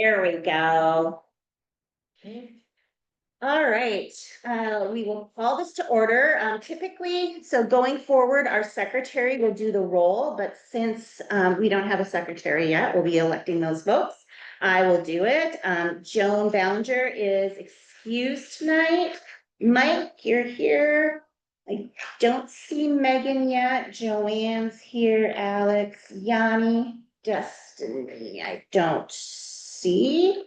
There we go. All right, we will call this to order. Typically, so going forward, our secretary will do the roll, but since we don't have a secretary yet, we'll be electing those votes. I will do it. Joan Ballinger is excused tonight. Mike, you're here. I don't see Megan yet. Joanne's here. Alex, Yanni, Destiny, I don't see.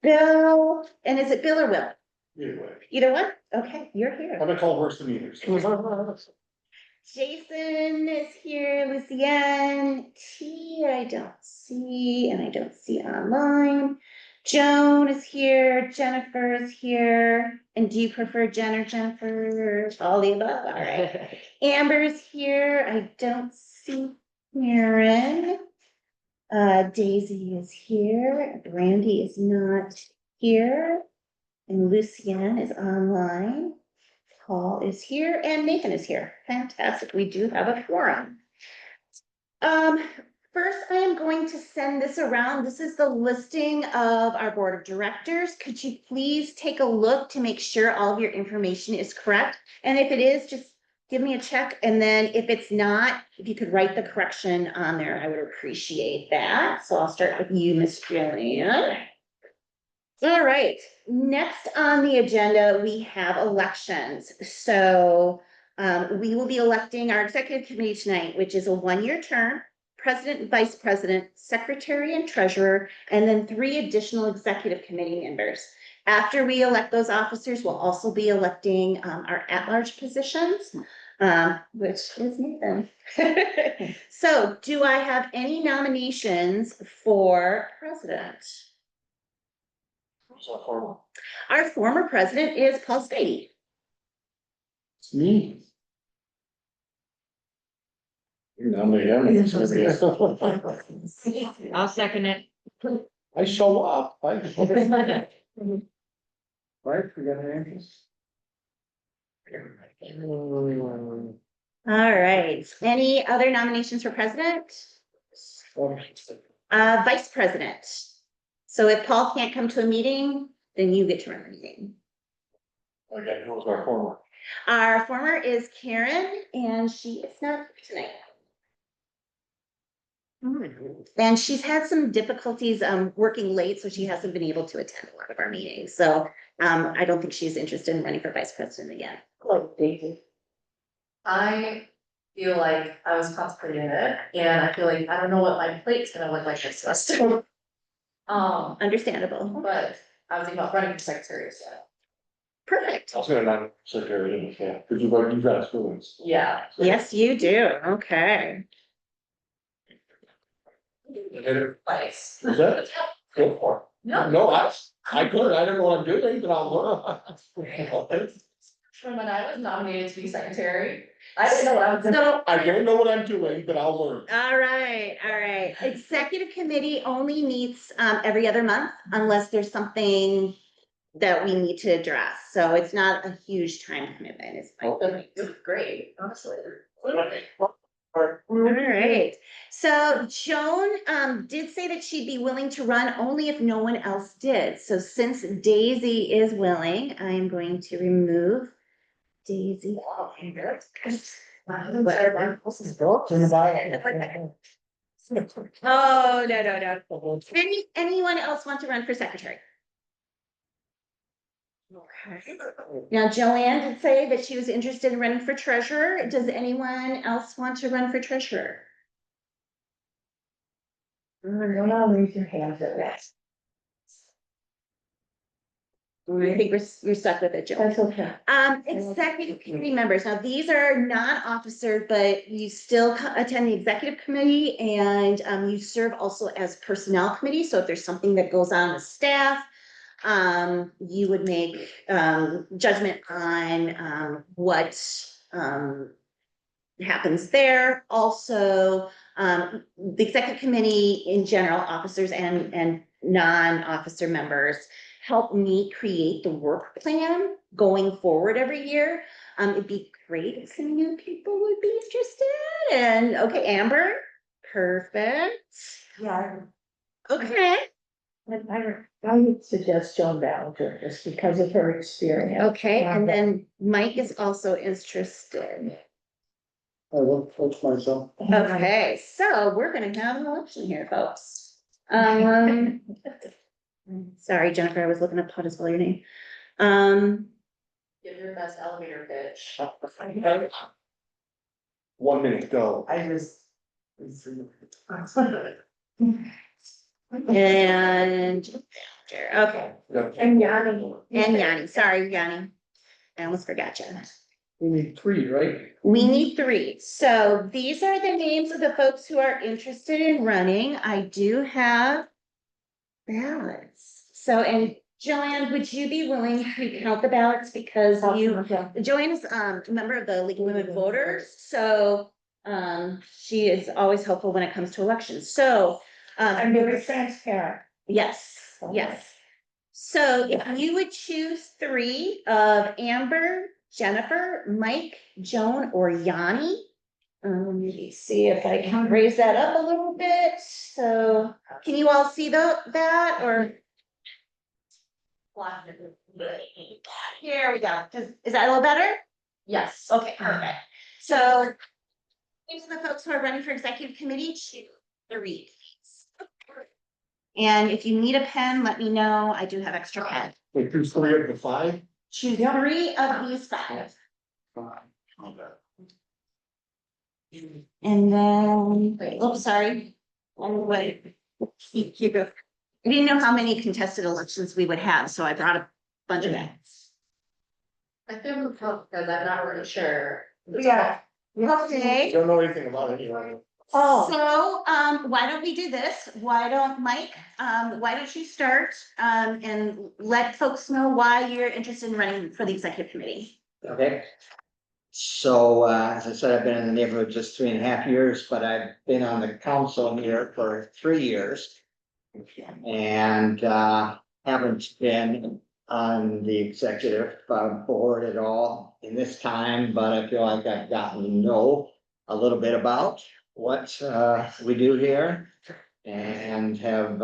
Bill, and is it Bill or Will? Either way. Either one? Okay, you're here. I'm gonna call worse than either. Jason is here, Lucienne, T, I don't see, and I don't see online. Joan is here, Jennifer is here, and do you prefer Jen or Jennifer? All the above, all right. Amber's here, I don't see Karen. Daisy is here, Brandy is not here, and Lucienne is online. Paul is here and Nathan is here. Fantastic. We do have a quorum. First, I am going to send this around. This is the listing of our board of directors. Could you please take a look to make sure all of your information is correct? And if it is, just give me a check. And then if it's not, if you could write the correction on there, I would appreciate that. So I'll start with you, Ms. Julian. All right, next on the agenda, we have elections. So we will be electing our executive committee tonight, which is a one-year term, president, vice president, secretary, and treasurer, and then 3 additional executive committee members. After we elect those officers, we'll also be electing our at-large positions, which is Nathan. So do I have any nominations for president? Our former president is Paul Spady. It's me. I'll second it. I show up. Right, we got an interest. All right, any other nominations for president? Vice president. So if Paul can't come to a meeting, then you get to run the meeting. Okay, who was our former? Our former is Karen, and she is not here tonight. And she's had some difficulties working late, so she hasn't been able to attend a lot of our meetings. So I don't think she's interested in running for vice president again. Like Daisy. I feel like I was contemplating it, and I feel like I don't know what my plate's gonna look like this semester. Understandable. But I was thinking about running for secretary instead. Perfect. I was gonna not secretary, yeah, because you've got students. Yeah. Yes, you do. Okay. Twice. Is that? Go for it. No. No, I could, I don't know what I'm doing, but I'll learn. From when I was nominated to be secretary, I didn't know what I was doing. So, I don't know what I'm doing, but I'll learn. all right, all right. Executive committee only meets every other month unless there's something that we need to address. So it's not a huge time commitment. It's fine. It was great, honestly. All right. So Joan did say that she'd be willing to run only if no one else did. So since Daisy is willing, I am going to remove Daisy. Oh, no. Anyone else want to run for secretary? Okay. Now Joanne did say that she was interested in running for treasurer. Does anyone else want to run for treasurer? Raise your hands at that. I think we're stuck with it, Joe. That's okay. Executive committee members. Now, these are not officer, but you still attend the executive committee and you serve also as personnel committee. So if there's something that goes on with staff, you would make judgment on what happens there. Also, the executive committee in general, officers and non-officer members help me create the work plan going forward every year. It'd be great if some new people would be interested. And okay, Amber, perfect. Yeah. Okay. I would suggest Joan Ballinger, just because of her experience. Okay, and then Mike is also interested. I will coach myself. Okay, so we're gonna have an election here, folks. Sorry, Jennifer, I was looking up how to spell your name. Give your best elevator pitch. 1 minute, go. I just. And, okay, And Yanni. and Yanni, sorry, Yanni. I almost forgot you. We need 3, right? We need 3. So these are the names of the folks who are interested in running. I do have ballots. So, and Joanne, would you be willing to count the ballots because Joanne is a member of the League of Women Voters, so she is always helpful when it comes to elections. So I'm very transparent. yes, yes. So if you would choose 3 of Amber, Jennifer, Mike, Joan, or Yanni. Let me see if I can raise that up a little bit. So can you all see that or? Here we go. Is that a little better? Yes. Okay, perfect. So these are the folks who are running for executive committee, choose 3. And if you need a pen, let me know. I do have extra pen. Wait, there's 3 of the 5? Choose 3 of these 5. And then, oops, sorry. Wait. You go. I didn't know how many contested elections we would have, so I brought a bunch of bags. I think we'll help because I'm not really sure. Yeah. Okay. Don't know anything about it, you know. Oh, So, why don't we do this? Why don't, Mike, why don't you start, and let folks know why you're interested in running for the executive committee? Okay. So, as I said, I've been in the neighborhood just 3.5 years, but I've been on the council here for 3 years. And, haven't been on the executive board at all in this time, but I feel like I've gotten to know a little bit about what, we do here. And have,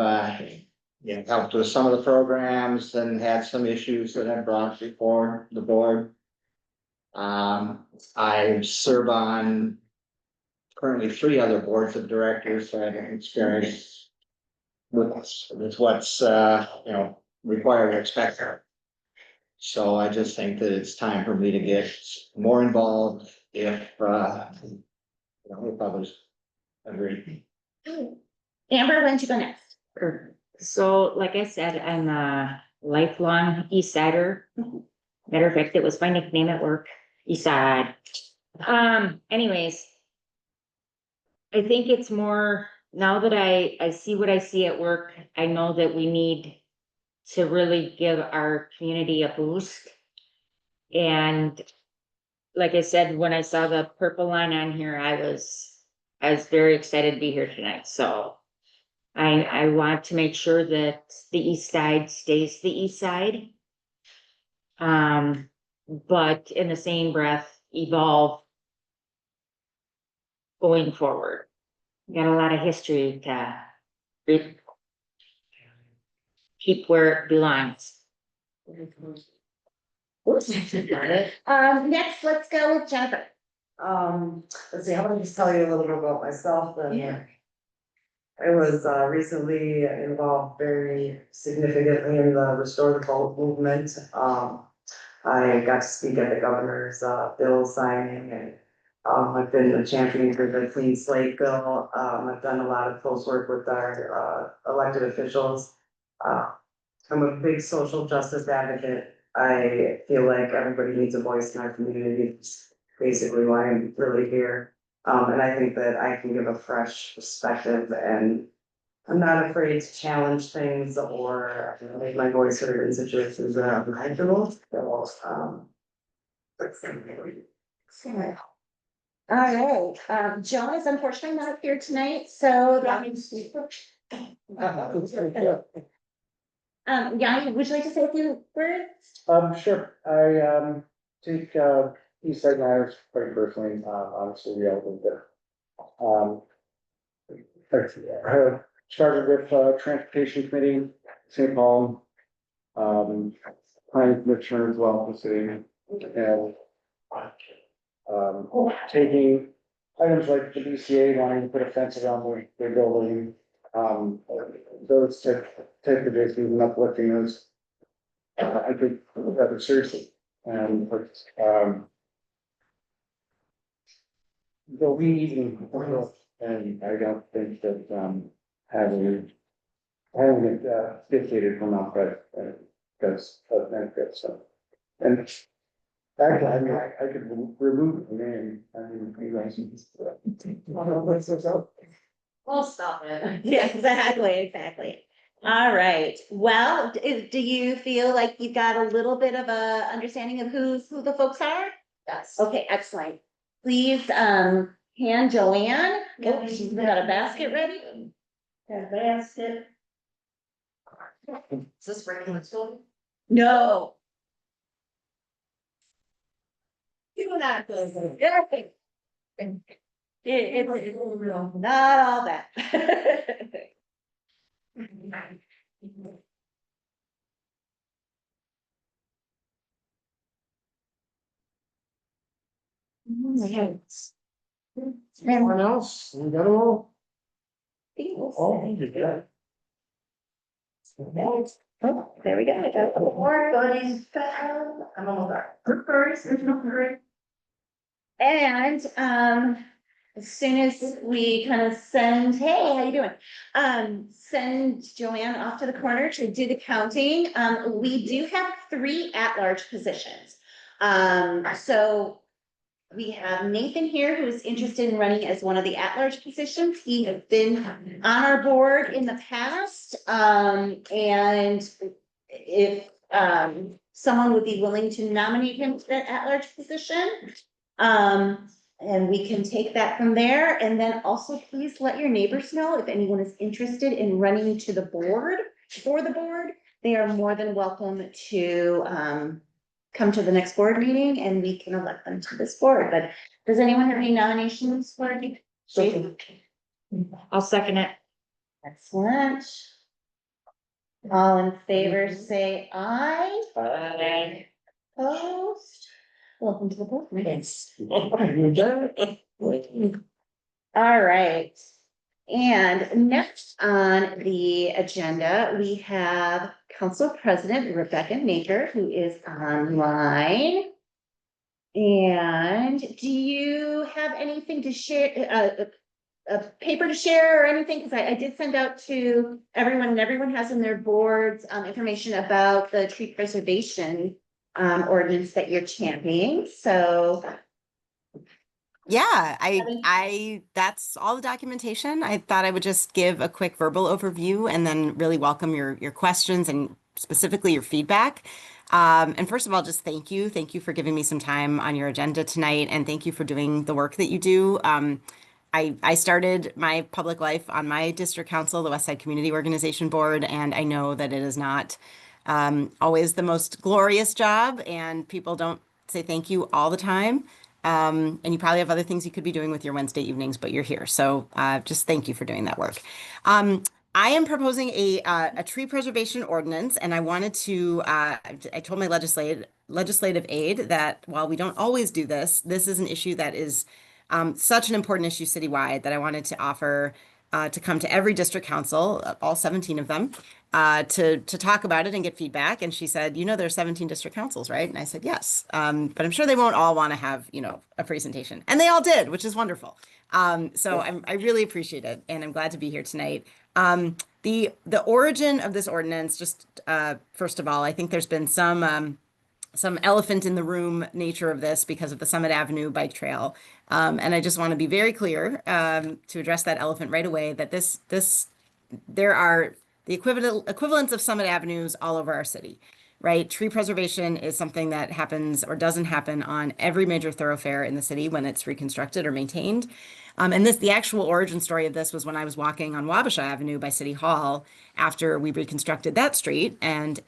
helped with some of the programs and had some issues that I brought before the board. I serve on currently 3 other boards of directors, so I have experience with what's, required or expected. So I just think that it's time for me to get more involved if others agree. Amber, why don't you go next? sure. So like I said, I'm a lifelong East Sider. Matter of fact, it was my nickname at work, East Side. Anyways. I think it's more, now that I see what I see at work, I know that we need to really give our community a boost. And like I said, when I saw the purple line on here, I was very excited to be here tonight, so. I want to make sure that the east side stays the east side. But in the same breath, evolve going forward. Got a lot of history to keep where it belongs. Next, let's go with Jennifer. Let's see, how about I just tell you a little bit about myself then? Yeah. I was recently involved very significantly in the Restore the Vote movement. I got to speak at the governor's bill signing, and I've been a champion for the clean slate bill. I've done a lot of close work with our elected officials. I'm a big social justice advocate. I feel like everybody needs a voice in our community. It's basically why I'm really here. And I think that I can give a fresh perspective, and I'm not afraid to challenge things or make my voice heard in situations that are uncomfortable. So, All right, Joan is unfortunately not here tonight, so that means. Yanni, would you like to say a few words? Sure, I, take, East Side Matters quite personally, obviously we all live there. I started with, transportation committee, St. Paul, planning commissioner as well, for the city, and taking items like the BCA wanting to put a fence around their building, those type of issues and uplifting those. I think rather seriously, and the weed and I don't think that having it dictated from outside does benefit, so. And actually, I mean, I could remove the name, I mean, you guys. Well, stop it. Yeah, exactly. All right, well, do you feel like you've got a little bit of a understanding of who the folks are? Yes. Okay, excellent. Please, hand Joanne, oh, she's got a basket ready. Got a basket. Is this regular school? No. You're not good. It's not all that. Anyone else? We got them all? Oh, Oh, you got there we go. Everybody's found. I'm almost there. There's no hurry. And, as soon as we kind of send, hey, how you doing? Send Joanne off to the corner to do the counting. We do have 3 at-large positions. So we have Nathan here who is interested in running as one of the at-large positions. He has been on our board in the past. And if, someone would be willing to nominate him to that at-large position, and we can take that from there. And then also please let your neighbors know if anyone is interested in running to the board, for the board. They are more than welcome to, come to the next board meeting and we can elect them to this board. But does anyone have any nominations for you? So, I'll second it. Excellent. All in favor, say aye. Aye. Opposed? Welcome to the board meeting. you got it. All right. And next on the agenda, we have Council President Rebecca Noecker, who is online. And do you have anything to share, a paper to share or anything? Because I did send out to everyone, and everyone has in their boards, information about the tree preservation ordinance that you're championing. So Yeah, Abby? that's all the documentation. I thought I would just give a quick verbal overview and then really welcome your questions and specifically your feedback. And first of all, just thank you. Thank you for giving me some time on your agenda tonight, and thank you for doing the work that you do. I started my public life on my district council, the Westside Community Organization Board, and I know that it is not always the most glorious job, and people don't say thank you all the time. And you probably have other things you could be doing with your Wednesday evenings, but you're here. So just thank you for doing that work. I am proposing a tree preservation ordinance, and I wanted to, I told my legislative aide that while we don't always do this, this is an issue that is such an important issue citywide that I wanted to offer to come to every district council, all 17 of them, to talk about it and get feedback. And she said, you know, there's 17 district councils, right? And I said, yes. But I'm sure they won't all want to have, you know, a presentation. And they all did, which is wonderful. So I really appreciate it. And I'm glad to be here tonight. The origin of this ordinance, just first of all, I think there's been some elephant in the room nature of this because of the Summit Avenue bike trail. And I just want to be very clear to address that elephant right away, that there are the equivalents of Summit Avenues all over our city, right? Tree preservation is something that happens or doesn't happen on every major thoroughfare in the city when it's reconstructed or maintained. And the actual origin story of this was when I was walking on Wabasha Avenue by City Hall after we reconstructed that street, and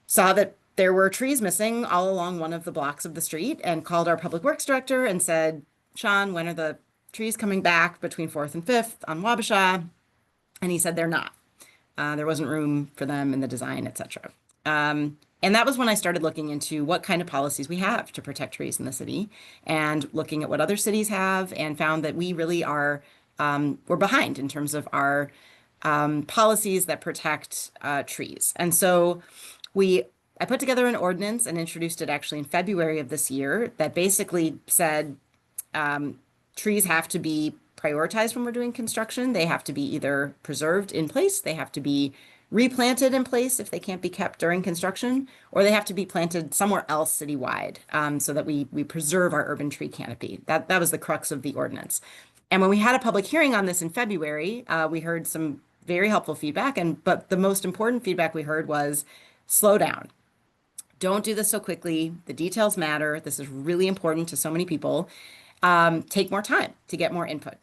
saw that there were trees missing all along one of the blocks of the street, and called our public works director and said, Sean, when are the trees coming back between 4th and 5th on Wabasha? And he said, they're not. There wasn't room for them in the design, etc. And that was when I started looking into what kind of policies we have to protect trees in the city and looking at what other cities have and found that we really are, we're behind in terms of our policies that protect trees. And so I put together an ordinance and introduced it actually in February of this year that basically said trees have to be prioritized when we're doing construction. They have to be either preserved in place, they have to be replanted in place if they can't be kept during construction, or they have to be planted somewhere else citywide, so that we preserve our urban tree canopy. That was the crux of the ordinance. And when we had a public hearing on this in February, we heard some very helpful feedback. But the most important feedback we heard was slow down. Don't do this so quickly. The details matter. This is really important to so many people. Take more time to get more input.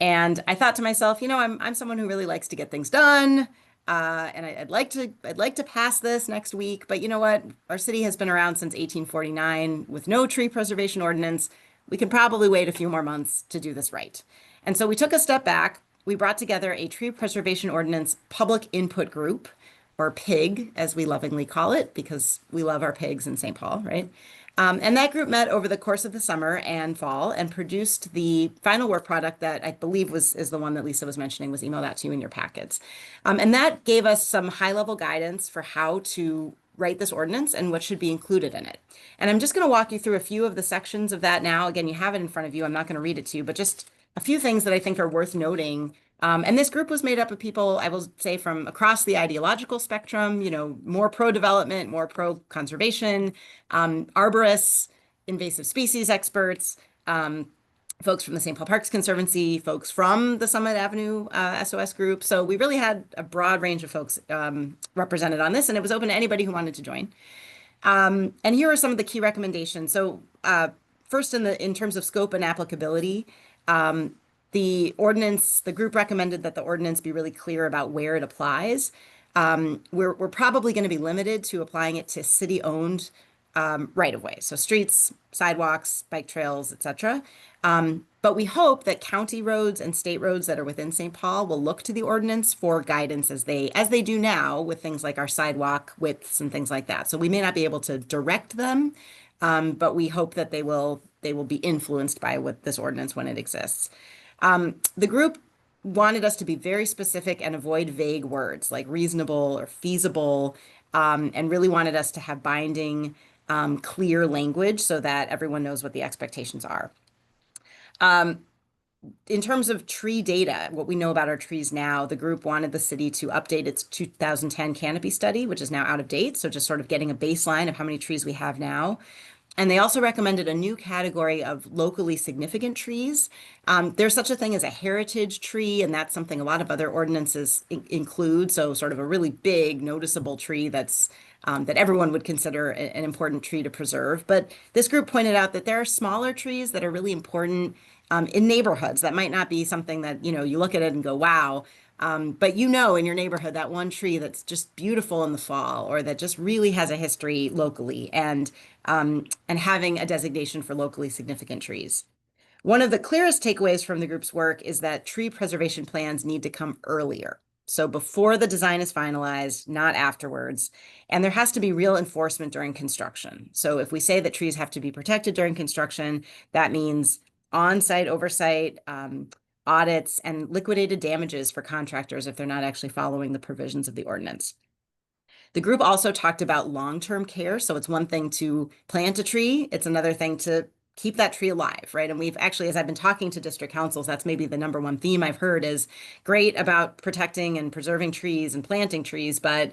And I thought to myself, I'm someone who really likes to get things done. And I'd like to pass this next week, but you know what? Our city has been around since 1849 with no tree preservation ordinance. We can probably wait a few more months to do this right. And so we took a step back. We brought together a tree preservation ordinance public input group, or PIG, as we lovingly call it, because we love our pigs in St. Paul, right? And that group met over the course of the summer and fall and produced the final work product that I believe is the one that Lisa was mentioning, was emailed out to you in your packets. And that gave us some high-level guidance for how to write this ordinance and what should be included in it. And I'm just going to walk you through a few of the sections of that now. Again, you have it in front of you. I'm not going to read it to you, but just a few things that I think are worth noting. And this group was made up of people, I will say, from across the ideological spectrum, more pro-development, more pro-conservation, arborists, invasive species experts, folks from the St. Paul Parks Conservancy, folks from the Summit Avenue SOS group. So we really had a broad range of folks represented on this, and it was open to anybody who wanted to join. And here are some of the key recommendations. So first, in terms of scope and applicability, the group recommended that the ordinance be really clear about where it applies. We're probably going to be limited to applying it to city-owned right-of-way, so streets, sidewalks, bike trails, etc. But we hope that county roads and state roads that are within St. Paul will look to the ordinance for guidance as they do now with things like our sidewalk widths and things like that. So we may not be able to direct them, but we hope that they will be influenced by what this ordinance when it exists. The group wanted us to be very specific and avoid vague words like reasonable or feasible, and really wanted us to have binding, clear language so that everyone knows what the expectations are. In terms of tree data, what we know about our trees now, the group wanted the city to update its 2010 canopy study, which is now out of date. So just sort of getting a baseline of how many trees we have now. And they also recommended a new category of locally significant trees. There's such a thing as a heritage tree, and that's something a lot of other ordinances include. So sort of a really big, noticeable tree that everyone would consider an important tree to preserve. But this group pointed out that there are smaller trees that are really important in neighborhoods. That might not be something that, you look at it and go, wow. But in your neighborhood, that one tree that's just beautiful in the fall, or that just really has a history locally, and having a designation for locally significant trees. One of the clearest takeaways from the group's work is that tree preservation plans need to come earlier. So before the design is finalized, not afterwards. And there has to be real enforcement during construction. So if we say that trees have to be protected during construction, that means on-site oversight, audits, and liquidated damages for contractors if they're not actually following the provisions of the ordinance. The group also talked about long-term care. So it's one thing to plant a tree. It's another thing to keep that tree alive, right? And we've actually, as I've been talking to district councils, that's maybe the number one theme I've heard is great about protecting and preserving trees and planting trees, but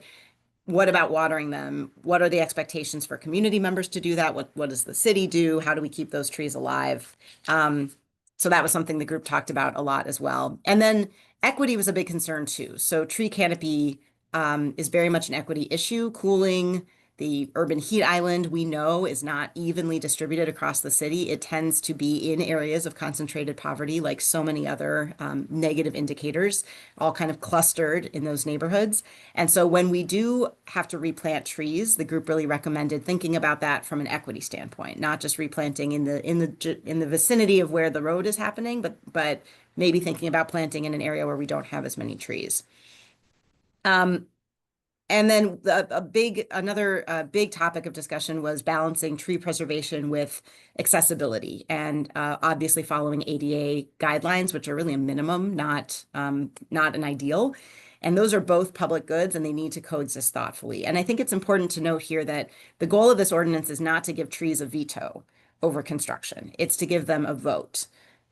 what about watering them? What are the expectations for community members to do that? What does the city do? How do we keep those trees alive? So that was something the group talked about a lot as well. And then equity was a big concern too. So tree canopy is very much an equity issue. Cooling, the urban heat island, we know, is not evenly distributed across the city. It tends to be in areas of concentrated poverty, like so many other negative indicators, all kind of clustered in those neighborhoods. And so when we do have to replant trees, the group really recommended thinking about that from an equity standpoint, not just replanting in the vicinity of where the road is happening, but maybe thinking about planting in an area where we don't have as many trees. And then another big topic of discussion was balancing tree preservation with accessibility and obviously following ADA guidelines, which are really a minimum, not an ideal. And those are both public goods and they need to coexist thoughtfully. And I think it's important to note here that the goal of this ordinance is not to give trees a veto over construction. It's to give them a vote.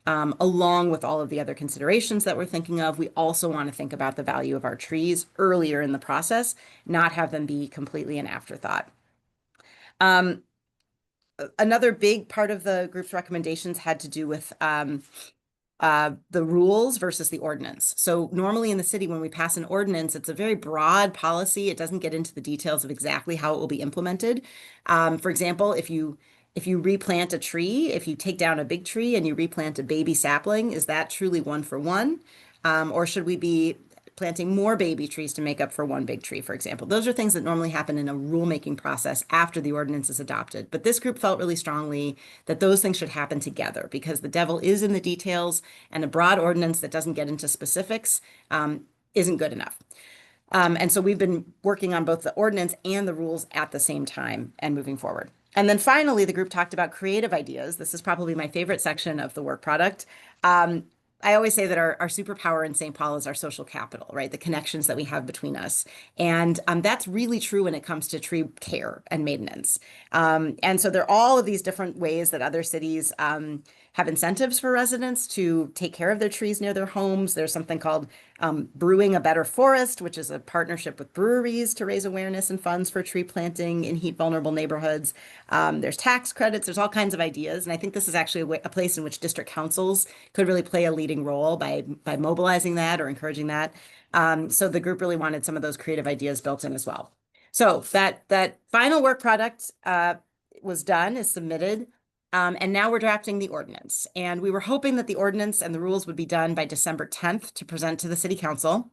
Along with all of the other considerations that we're thinking of, we also want to think about the value of our trees earlier in the process, not have them be completely an afterthought. Another big part of the group's recommendations had to do with the rules versus the ordinance. So normally in the city, when we pass an ordinance, it's a very broad policy. It doesn't get into the details of exactly how it will be implemented. For example, if you replant a tree, if you take down a big tree and you replant a baby sapling, is that truly 1 for 1? Or should we be planting more baby trees to make up for one big tree, for example? Those are things that normally happen in a rulemaking process after the ordinance is adopted. But this group felt really strongly that those things should happen together because the devil is in the details, and a broad ordinance that doesn't get into specifics isn't good enough. And so we've been working on both the ordinance and the rules at the same time and moving forward. And then finally, the group talked about creative ideas. This is probably my favorite section of the work product. I always say that our superpower in St. Paul is our social capital, right? The connections that we have between us. And that's really true when it comes to tree care and maintenance. And so there are all of these different ways that other cities have incentives for residents to take care of their trees near their homes. There's something called Brewing a Better Forest, which is a partnership with breweries to raise awareness and funds for tree planting in heat vulnerable neighborhoods. There's tax credits, there's all kinds of ideas. And I think this is actually a place in which district councils could really play a leading role by mobilizing that or encouraging that. So the group really wanted some of those creative ideas built in as well. So that final work product was done, is submitted. And now we're drafting the ordinance. And we were hoping that the ordinance and the rules would be done by December 10th to present to the city council.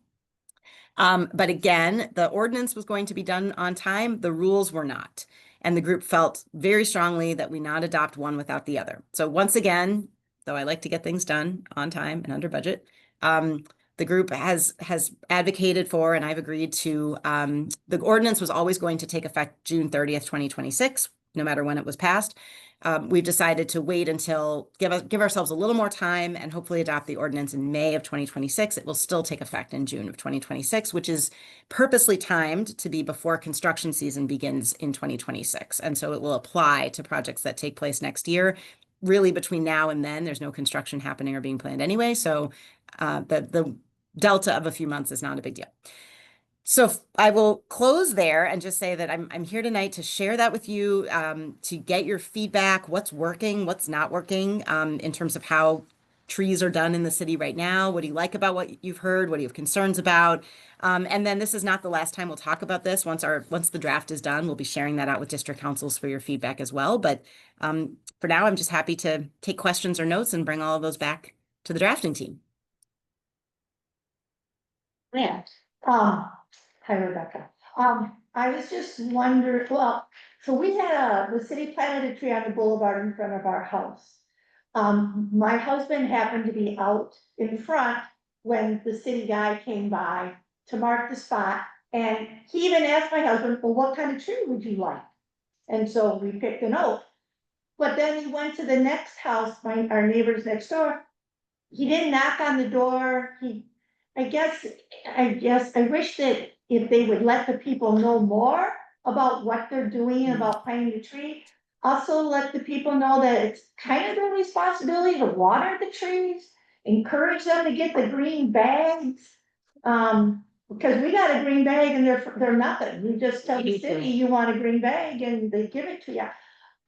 But again, the ordinance was going to be done on time. The rules were not. And the group felt very strongly that we not adopt one without the other. So once again, though I like to get things done on time and under budget, the group has advocated for, and I've agreed to, the ordinance was always going to take effect June 30th, 2026, no matter when it was passed. We've decided to wait until, give ourselves a little more time and hopefully adopt the ordinance in May of 2026. It will still take effect in June of 2026, which is purposely timed to be before construction season begins in 2026. And so it will apply to projects that take place next year. Really between now and then, there's no construction happening or being planned anyway. So the delta of a few months is not a big deal. So I will close there and just say that I'm here tonight to share that with you, to get your feedback, what's working, what's not working, in terms of how trees are done in the city right now. What do you like about what you've heard? What do you have concerns about? And then this is not the last time we'll talk about this. Once the draft is done, we'll be sharing that out with district councils for your feedback as well. But for now, I'm just happy to take questions or notes and bring all of those back to the drafting team. Yeah. Hi, Rebecca. I was just wondering, well, so we had the city planted a tree on the boulevard in front of our house. My husband happened to be out in front when the city guy came by to mark the spot. And he even asked my husband, well, what kind of tree would you like? And so we picked an oak. But then he went to the next house, our neighbors next door. He didn't knock on the door. I guess I wish that if they would let the people know more about what they're doing about planting the tree. Also let the people know that it's kind of their responsibility to water the trees, encourage them to get the green bags. Because we got a green bag and they're nothing. You just tell the city you want a green bag and they give it to you.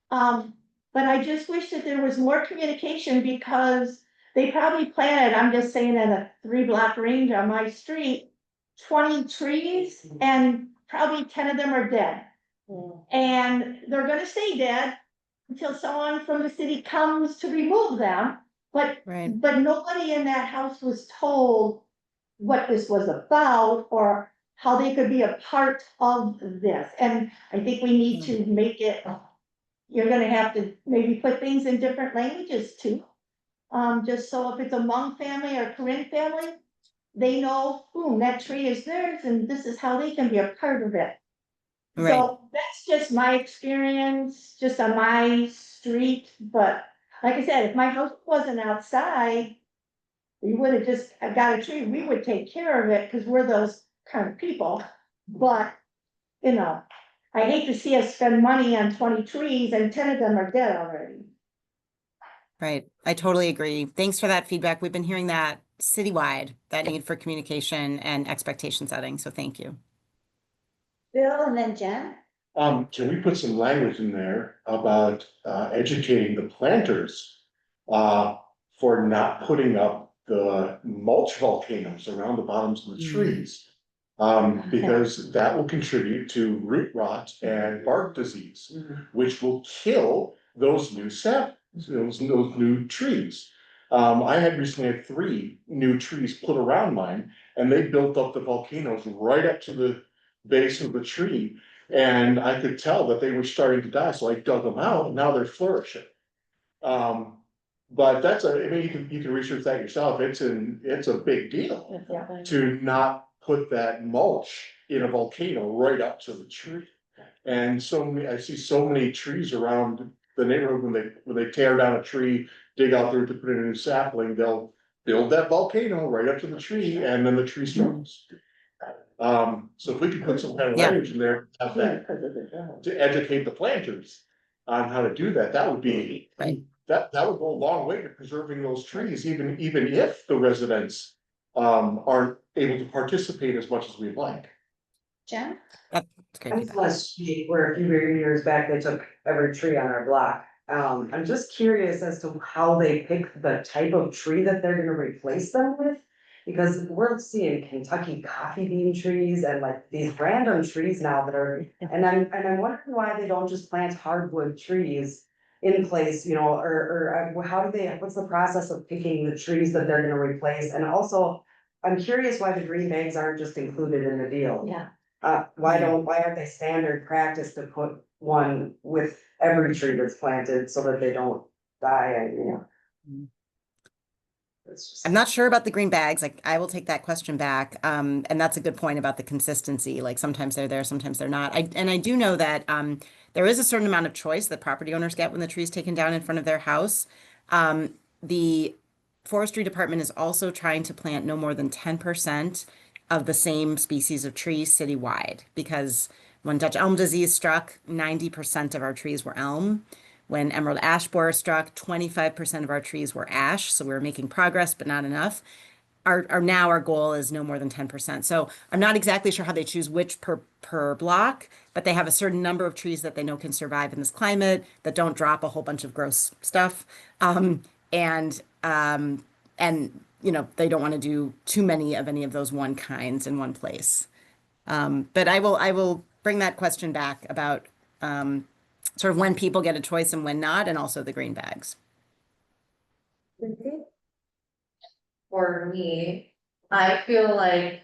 But I just wish that there was more communication because they probably planted, I'm just saying, at a 3-block range on my street, 20 trees, and probably 10 of them are dead. And they're gonna stay dead until someone from the city comes to remove them. But nobody in that house was told what this was about or how they could be a part of this. And I think we need to make it, you're gonna have to maybe put things in different languages too. Just so if it's a Hmong family or Korean family, they know, boom, that tree is theirs and this is how they can be a part of it. Right. So that's just my experience, just on my street, but like I said, if my house wasn't outside, we would have just, I got a tree, we would take care of it, cause we're those kind of people. But, you know, I hate to see us spend money on 20 trees and 10 of them are dead already. Right. I totally agree. Thanks for that feedback. We've been hearing that citywide, that need for communication and expectation setting. So thank you. Bill and then Jen. Can we put some language in there about educating the planters? For not putting up the mulch volcanoes around the bottoms of the trees. Because that will contribute to root rot and bark disease, which will kill those new those new trees. I had recently had 3 new trees put around mine, and they built up the volcanoes right up to the base of the tree. And I could tell that they were starting to die, so I dug them out, and now they're flourishing. But that's I mean, you can research that yourself, it's a big deal to not put that mulch in a volcano right up to the tree. And I see so many trees around the neighborhood, when they tear down a tree, dig out there to put in a new sapling, they'll build that volcano right up to the tree, and then the tree struggles. So if we could put some kind of language in there, have that, to educate the planters on how to do that, that would be, that would go a long way to preserving those trees, even if the residents aren't able to participate as much as we'd like. Jen? That's great I feedback. was where a few years back, they took every tree on our block. I'm just curious as to how they pick the type of tree that they're gonna replace them with. Because we're seeing Kentucky coffee bean trees and like these random trees now that are, and I'm wondering why they don't just plant hardwood trees in place, you know, or how do they, what's the process of picking the trees that they're gonna replace? And also, I'm curious why the green bags aren't just included in the deal. Yeah. Why aren't they standard practice to put one with every tree that's planted so that they don't die and, you know? I'm not sure about the green bags. Like, I will take that question back. And that's a good point about the consistency. Like, sometimes they're there, sometimes they're not. I do know that there is a certain amount of choice that property owners get when the tree's taken down in front of their house. The forestry department is also trying to plant no more than 10% of the same species of trees citywide, because when Dutch elm disease struck, 90% of our trees were elm. When emerald ash borer struck, 25% of our trees were ash. So we were making progress, but not enough. Our goal is no more than 10%. So I'm not exactly sure how they choose which per block, but they have a certain number of trees that they know can survive in this climate, that don't drop a whole bunch of gross stuff. And you know, they don't want to do too many of any of those one kinds in one place. But I will bring that question back about sort of when people get a choice and when not, and also the green bags. For me, I feel like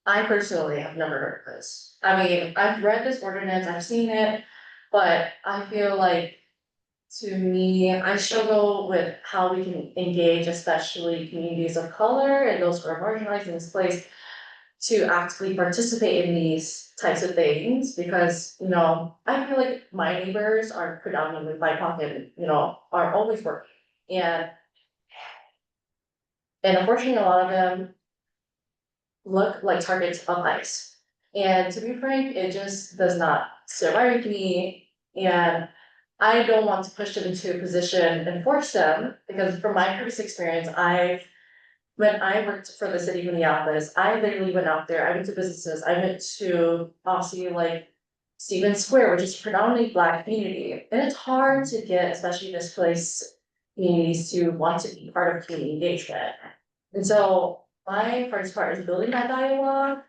I personally have never heard of this. I mean, I've read this ordinance, I've seen it, but I feel like, to me, I struggle with how we can engage, especially communities of color and those who are marginalized in this place, to actively participate in these types of things, because, you know, I feel like my neighbors are predominantly BIPOC and, you know, are always working. And unfortunately, a lot of them look like targets of ICE. And to be frank, it just does not sit right with me. And I don't want to push them into a position and force them, because from my previous experience, when I worked for the city community office, I literally went out there, I went to businesses, I went to obviously like Stevens Square, which is predominantly Black community. And it's hard to get, especially displaced communities, to want to be part of community engagement. And so my first part is building that dialogue,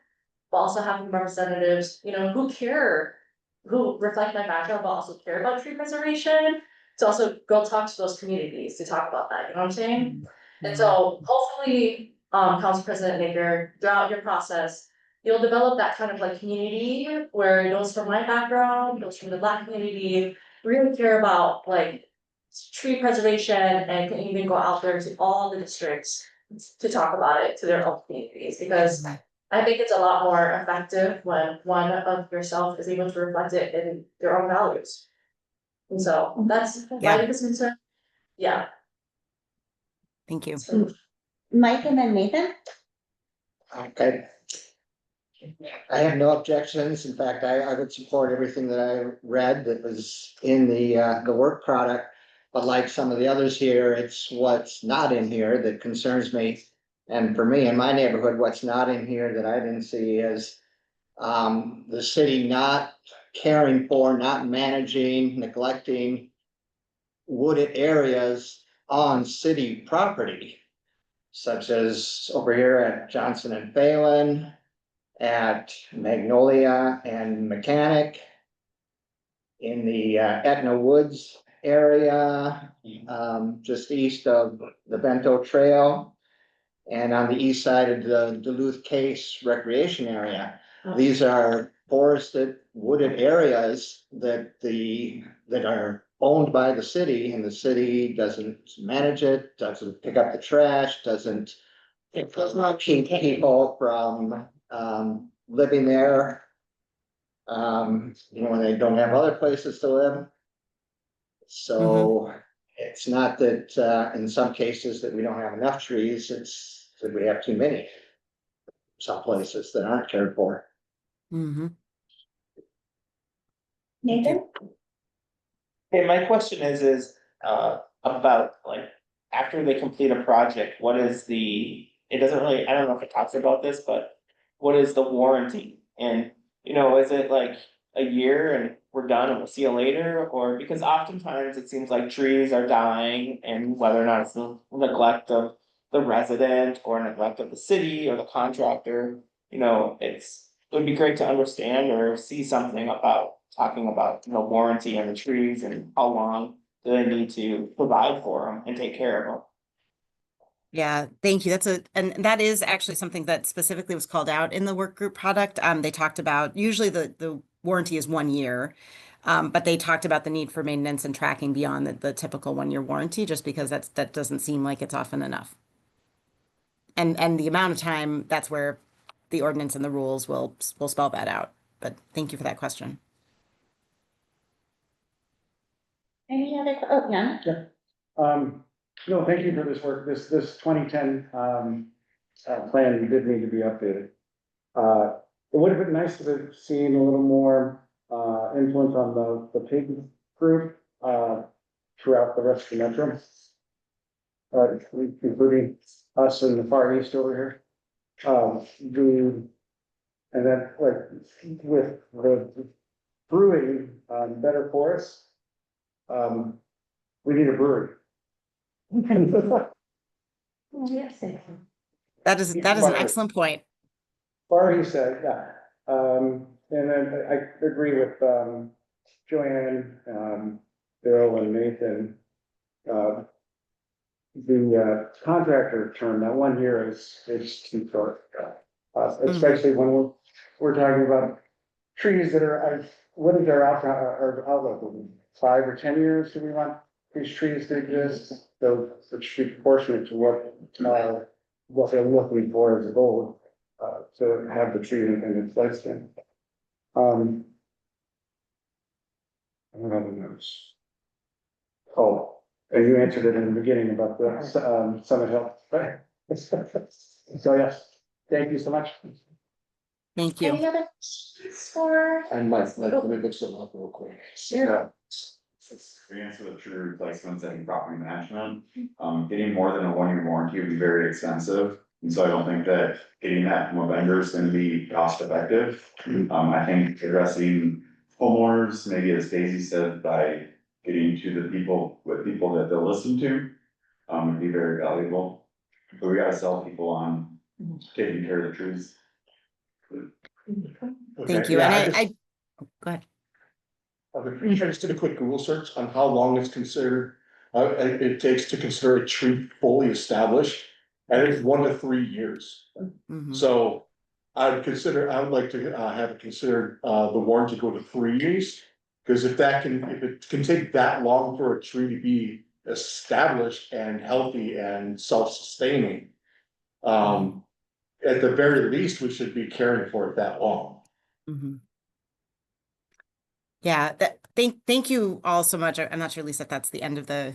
but also having representatives, you know, who reflect my background, but also care about tree preservation, to also go talk to those communities to talk about that, you know what I'm saying? And so hopefully, Council President Noecker, throughout your process, you'll develop that kind of like community where those from my background, those from the Black community, really care about like tree preservation, and can even go out there to all the districts to talk about it to their own communities, because I think it's a lot more effective when one of yourself is able to reflect it in their own values. And so that's my Yeah. biggest concern. Yeah. Thank you. So- Mike and then Nathan? Okay. I have no objections. In fact, I would support everything that I read that was in the work product. But like some of the others here, it's what's not in here that concerns me. And for me, in my neighborhood, what's not in here that I didn't see is the city not caring for, not managing, neglecting wooded areas on city property, such as over here at Johnson and Phelan, at Magnolia and Mechanic, in the Etna Woods area, just east of the Bento Trail, and on the east side of the Duluth Case Recreation Area. These are forested wooded areas that are owned by the city, and the city doesn't manage it, doesn't pick up the trash, doesn't keep people from living there. When they don't have other places to live. So it's not that in some cases that we don't have enough trees, it's that we have too many. Some places that aren't cared for. Nathan? Hey, my question is about like, after they complete a project, what is it doesn't really, I don't know if it talks about this, but what is the warranty? And, is it like a year and we're done and we'll see you later? Or because oftentimes it seems like trees are dying, and whether or not it's the neglect of the resident or neglect of the city or the contractor, it would be great to understand or see something about talking about, warranty on the trees and how long do they need to provide for them and take care of them. Yeah, thank you. And that is actually something that specifically was called out in the work group product. They talked about, usually the warranty is 1 year. But they talked about the need for maintenance and tracking beyond the typical 1 year warranty, just because that doesn't seem like it's often enough. And the amount of time, that's where the ordinance and the rules will spell that out. But thank you for that question. Any other, yeah. No, thank you for this work. This 2010 plan did need to be updated. It would have been nice to have seen a little more influence on the pig group throughout the rest of the metro. Including us in the far east over here. And then like with the brewing better for us. We need a brewery. Yes. That is an excellent point. Barry said, yeah. And then I agree with Joanne, Bill and Nathan. The contractor term, that 1 year is too short. Especially when we're talking about trees that are, what is our outlook? 5 or 10 years do we want these trees to exist? So it should be proportionate to what they're looking for as a goal, to have the tree in its lifespan. What other notes? Oh, and you answered it in the beginning about the Summit Hill. So yes, thank you so much. Thank you. Any other questions for? And let me look something up real quick. Sure. Experience with tree replacements and property management, getting more than a 1 year warranty would be very expensive. And so I don't think that getting that from a vendor is gonna be cost effective. I think addressing homeowners, maybe as Daisy said, by getting to the people that they'll listen to, would be very valuable. But we gotta sell people on taking care of the trees. Thank you. And go ahead. I just did a quick Google search on how long it's considered, it takes to consider a tree fully established. And it's 1 to 3 years. So I would like to have it considered, the warranty go to 3 years. Because if it can take that long for a tree to be established and healthy and self-sustaining, At the very least, we should be caring for it that long. Mhm. Yeah, thank you all so much. I'm not sure, Lisa, if that's the end of the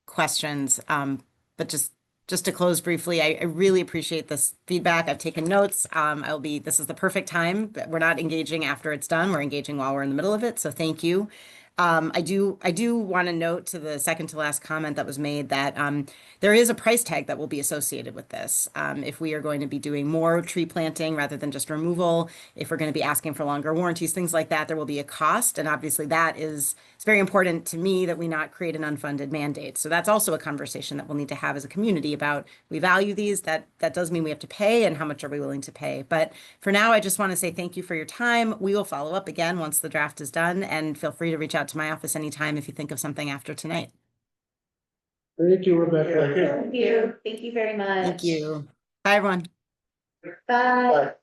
questions. But just to close briefly, I really appreciate this feedback. I've taken notes. This is the perfect time. We're not engaging after it's done. We're engaging while we're in the middle of it. So thank you. I do want to note to the second to last comment that was made that there is a price tag that will be associated with this. If we are going to be doing more tree planting rather than just removal, if we're going to be asking for longer warranties, things like that, there will be a cost. And obviously it's very important to me that we not create an unfunded mandate. So that's also a conversation that we'll need to have as a community about, we value these, that does mean we have to pay, and how much are we willing to pay. But for now, I just want to say thank you for your time. We will follow up again once the draft is done, and feel free to reach out to my office anytime if you think of something after tonight. Thank you, Rebecca. Thank you. Thank you very much. Thank you. Bye, everyone. Bye.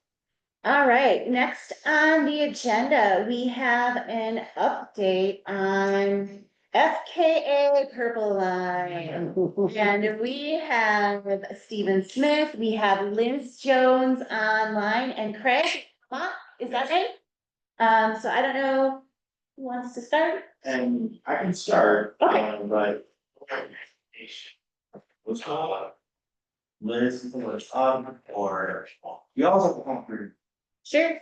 All right, next on the agenda, we have an update on FKA Purple Line. And we have Stephen Smith, we have Liz Jones online, and Craig, is that right? So I don't know who wants to start. And I can start, Okay. but. What's Liz, or you also come through. Sure,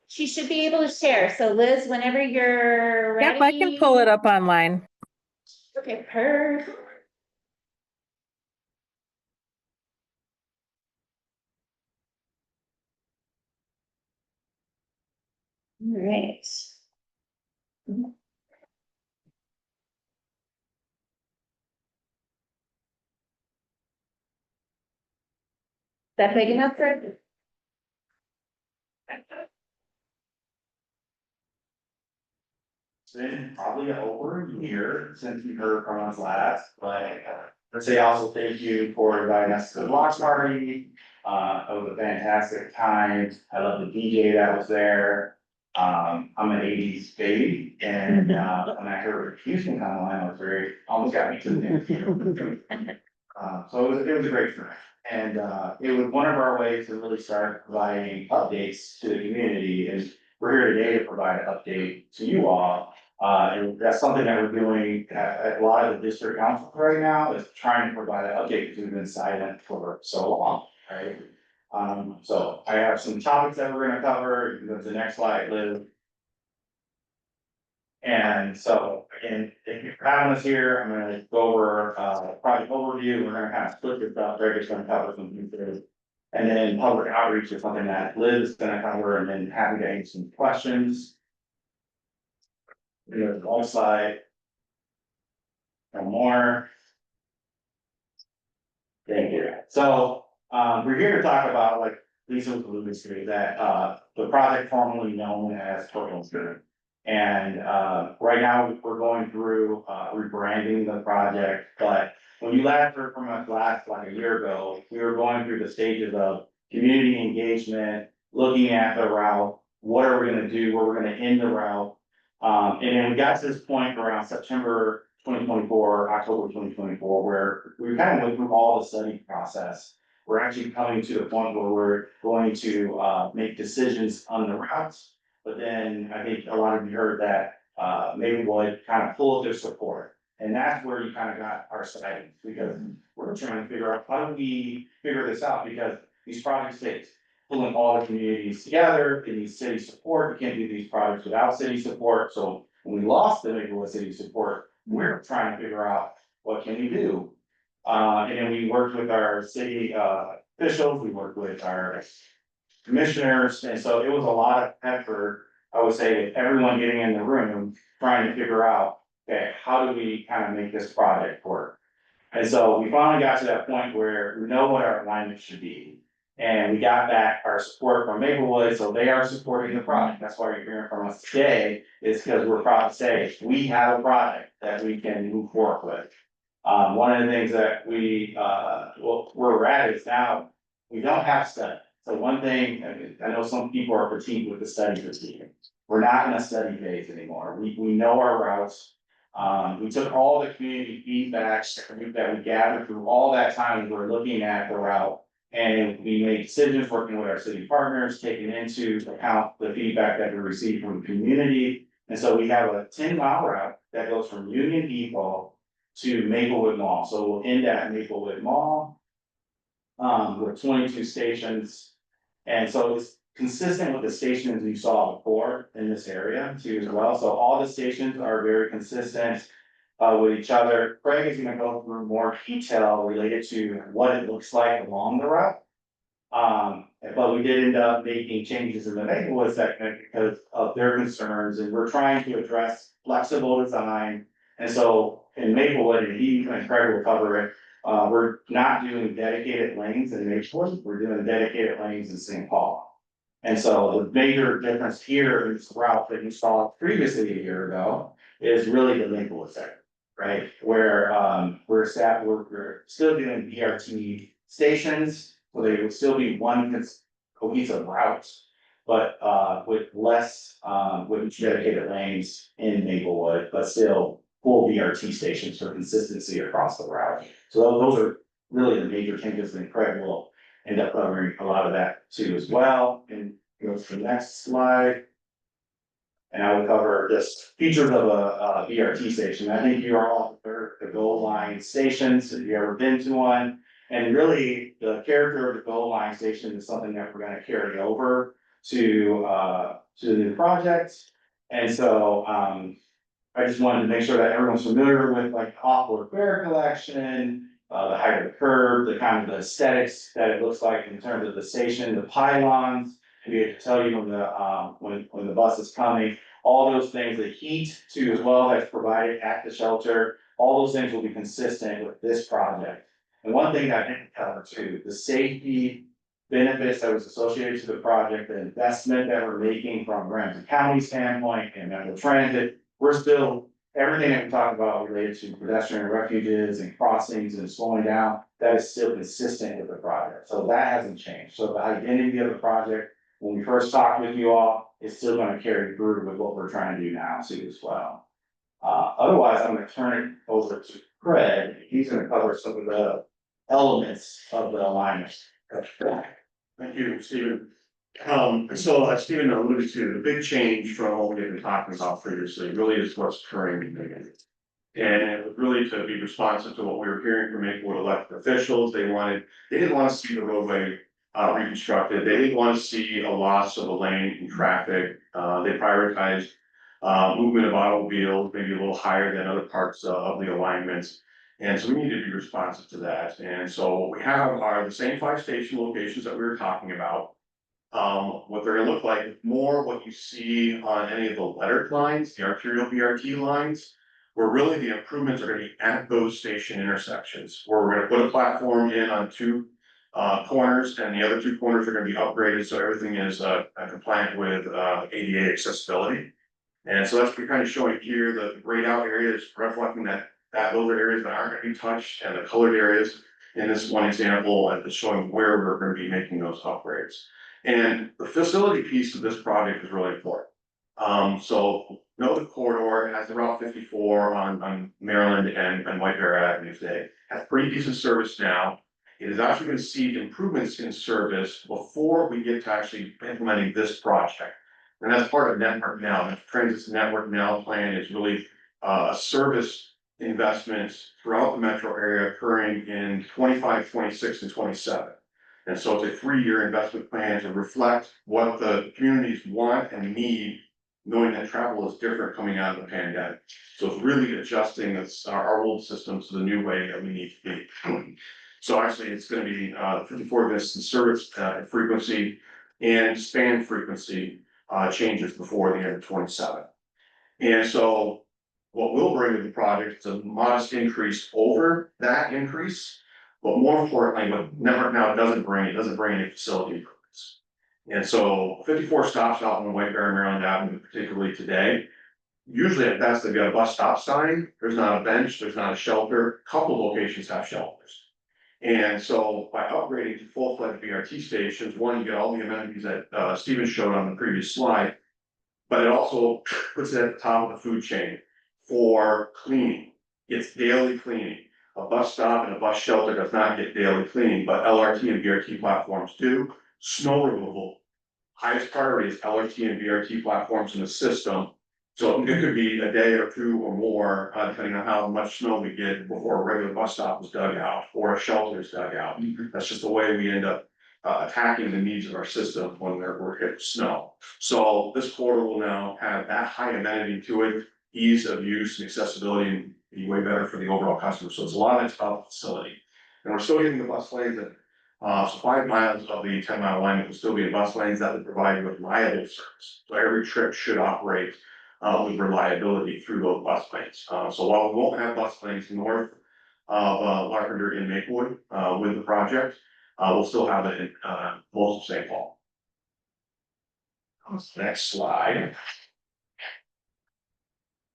she should be able to share. So Liz, whenever you're ready. Yep, I can pull it up online. Okay, perfect. All right. That big enough for? It's been probably over a year since we heard from us last, but let's say also thank you for inviting us to the launch party. It was a fantastic time. I love the DJ that was there. I'm an eighties baby, and when I heard Houston come on, I was almost got me to the dance. So it was a great time. And it was one of our ways to really start providing updates to the community, and we're here today to provide an update to you all. And that's something that we're doing at a lot of the district councils right now, is trying to provide an update because we've been silent for so long, right? So I have some topics that we're gonna cover. You can go to the next slide, Liz. And so, again, if you're having us here, I'm gonna go over, project overview. We're gonna kind of split this up. Greg's gonna cover some things. And then public outreach is something that Liz is gonna cover, and then happy to answer some questions. There's one slide. No more. Thank you. So, we're here to talk about, like Lisa was alluding to, that, the project formerly known as Purple Line. And, right now, we're going through, rebranding the project, but when you last heard from us like a year ago, we were going through the stages of community engagement, looking at the route, what are we gonna do, where we're gonna end the route. And then we got to this point around September 2024, October 2024, where we kind of went through all the study process. We're actually coming to the point where we're going to make decisions on the routes. But then I think a lot of you heard that Maplewood kind of pulled their support. And that's where you kind of got our side, because we're trying to figure out how do we figure this out, because these projects take pulling all the communities together, it needs city support. We can't do these projects without city support. So when we lost the Maplewood city support, we're trying to figure out what can we do. And then we worked with our city officials, we worked with our commissioners, and so it was a lot of effort, I would say, with everyone getting in the room, trying to figure out, okay, how do we kind of make this project work? And so we finally got to that point where we know what our alignment should be. And we got back our support from Maplewood, so they are supporting the project. That's why you're hearing from us today, is because we're proud to say we have a project that we can move forward with. One of the things that we, where we're at is now, we don't have study. So one thing, I know some people are fatigued with the study fatigue. We're not in a study phase anymore. We know our routes. We took all the community feedbacks that we gathered through all that time, we were looking at the route. And we made decisions working with our city partners, taking into account the feedback that we received from the community. And so we have a 10-mile route that goes from Union Depot to Maplewood Mall. So we'll end at Maplewood Mall. With 22 stations. And so it's consistent with the stations you saw before in this area too as well. So all the stations are very consistent with each other. Craig is gonna go through more detail related to what it looks like along the route. But we did end up making changes in the Maplewood segment because of their concerns, and we're trying to address flexible design. And so in Maplewood, and he and Craig will cover it, we're not doing dedicated lanes in Maplewood, we're doing dedicated lanes in St. Paul. And so the major difference here in this route that you saw previously a year ago is really the Maplewood segment, right? Where we're still doing BRT stations, so they would still be one cohesive route, but with less with dedicated lanes in Maplewood, but still full BRT stations for consistency across the route. So those are really the major changes, and Craig will end up covering a lot of that too as well. And go to the next slide. And I will cover just features of a BRT station. I think you are all familiar with the GO Line stations, if you've ever been to one. And really, the character of the GO Line station is something that we're gonna carry over to the new project. And so, I just wanted to make sure that everyone's familiar with like off-board fare collection, the height of the curb, the kind of the aesthetics that it looks like in terms of the station, the pylons, to be able to tell you when the bus is coming, all those things, the heat too as well that's provided at the shelter, all those things will be consistent with this project. And one thing that I didn't cover too, the safety benefits that was associated to the project, the investment that we're making from Ramsey County standpoint and Metro Transit, we're still, everything that we talk about related to pedestrian refuges and crossings and slowing down, that is still consistent with the project. So that hasn't changed. So the identity of the project, when we first talked with you all, is still gonna carry through with what we're trying to do now too as well. Otherwise, I'm gonna turn it over to Craig. He's gonna cover some of the elements of the alignment. Thank you, Stephen. So as Stephen alluded to, the big change from what we've been talking about previously really is what's occurring. And it was really to be responsive to what we were hearing from Maplewood elected officials. They didn't want to see the roadway reconstructed. They didn't want to see a loss of a lane in traffic. They prioritized movement of automobiles, maybe a little higher than other parts of the alignments. And so we need to be responsive to that. And so what we have are the same 5 station locations that we were talking about. What they're gonna look like, more what you see on any of the lettered lines, the arterial BRT lines, where really the improvements are gonna be at those station intersections, where we're gonna put a platform in on 2 corners, and the other 2 corners are gonna be upgraded, so everything is compliant with ADA accessibility. And so that's what we're kind of showing here, the grayed out areas reflecting that those are areas that aren't gonna be touched, and the colored areas in this one example is showing where we're gonna be making those upgrades. And the facility piece of this project is really important. So know the corridor has the Route 54 on Maryland and White Bear Avenue today, has pretty decent service now. It is actually gonna see improvements in service before we get to actually implementing this project. And that's part of Network Now. The Transit's Network Now plan is really a service investment throughout the metro area occurring in 25, 26, and 27. And so it's a 3-year investment plan to reflect what the communities want and need, knowing that travel is different coming out of the pandemic. So it's really adjusting our old systems to the new way that we need to be. So actually, it's gonna be 54 visits in service frequency and span frequency changes before the end of 27. And so what we'll bring to the project is a modest increase over that increase. But more importantly, what Network Now doesn't bring any facility improvements. And so 54 stops out on White Bear and Maryland Avenue, particularly today. Usually at best, they've got a bus stop sign, there's not a bench, there's not a shelter, a couple locations have shelters. And so by upgrading to full-fledged BRT stations, one, you get all the amenities that Stephen showed on the previous slide, but it also puts it at the top of the food chain for cleaning. It's daily cleaning. A bus stop and a bus shelter does not get daily cleaning, but LRT and BRT platforms do. Snow removal, highest priority is LRT and BRT platforms in the system. So it could be a day or two or more, depending on how much snow we get before a regular bus stop is dug out or a shelter is dug out. That's just the way we end up attacking the needs of our system when we're hit with snow. So this portal will now have that high amenity to it, ease of use and accessibility, and be way better for the overall customer. So it's a lot of it's about the facility. And we're still getting the bus lanes that, so 5 miles of the 10-mile alignment will still be in bus lanes that would provide you with reliable service. So every trip should operate with reliability through those bus lanes. So while we won't have bus lanes north of Larpenteur in Maplewood with the project, we'll still have it in most of St. Paul. Next slide.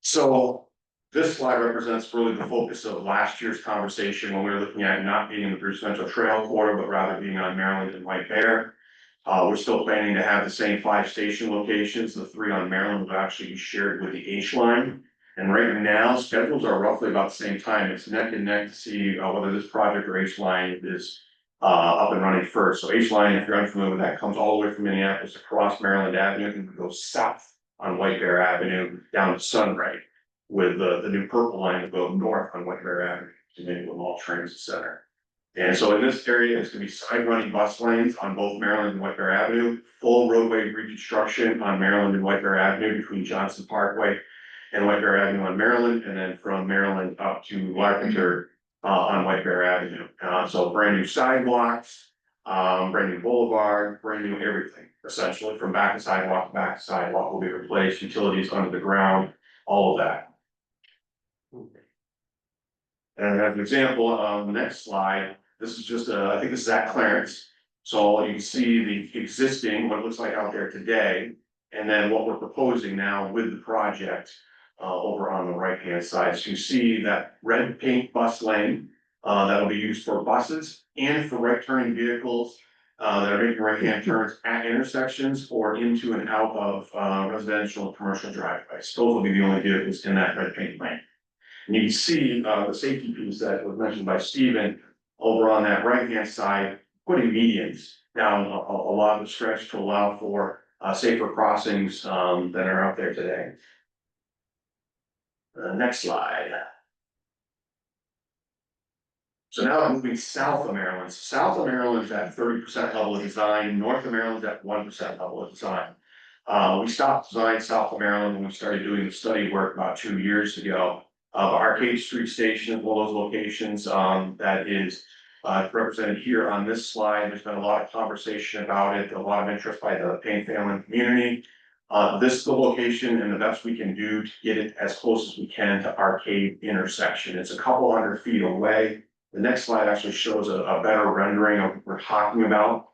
So this slide represents really the focus of last year's conversation when we were looking at not being in the Bruce Central Trail corridor, but rather being on Maryland and White Bear. We're still planning to have the same 5 station locations. The 3 on Maryland will actually be shared with the H line. And right now, schedules are roughly about the same time. It's neck and neck to see whether this project or H line is up and running first. So H line, if you're unfamiliar with that, comes all the way from Minneapolis across Maryland Avenue and goes south on White Bear Avenue down to Sunray, with the new Purple Line to go north on White Bear Avenue to Maplewood Mall Transit Center. And so in this area, it's gonna be side running bus lanes on both Maryland and White Bear Avenue, full roadway reconstruction on Maryland and White Bear Avenue between Johnson Parkway and White Bear Avenue on Maryland, and then from Maryland up to Larpenteur on White Bear Avenue. So brand new sidewalks, brand new boulevard, brand new everything, essentially from back to sidewalk will be replaced, utilities under the ground, all of that. And as an example, on the next slide, this is just, I think this is at Clarence. So you can see the existing, what it looks like out there today, and then what we're proposing now with the project over on the right-hand side. So you see that red paint bus lane that'll be used for buses and for right turning vehicles that are making right-hand turns at intersections or into and out of residential and commercial driveways. Those will be the only vehicles in that red paint lane. And you can see the safety piece that was mentioned by Stephen over on that right-hand side, putting medians down a lot of the stretch to allow for safer crossings that are out there today. Next slide. So now I'm moving south of Maryland. South of Maryland is at 30% level of design. North of Maryland is at 1% level of design. We stopped design south of Maryland when we started doing the study work about 2 years ago. Arcade Street Station is one of those locations that is represented here on this slide. There's been a lot of conversation about it, a lot of interest by the Payne family community. This is the location and the best we can do to get it as close as we can to Arcade intersection. It's a couple 100 feet away. The next slide actually shows a better rendering of what we're talking about.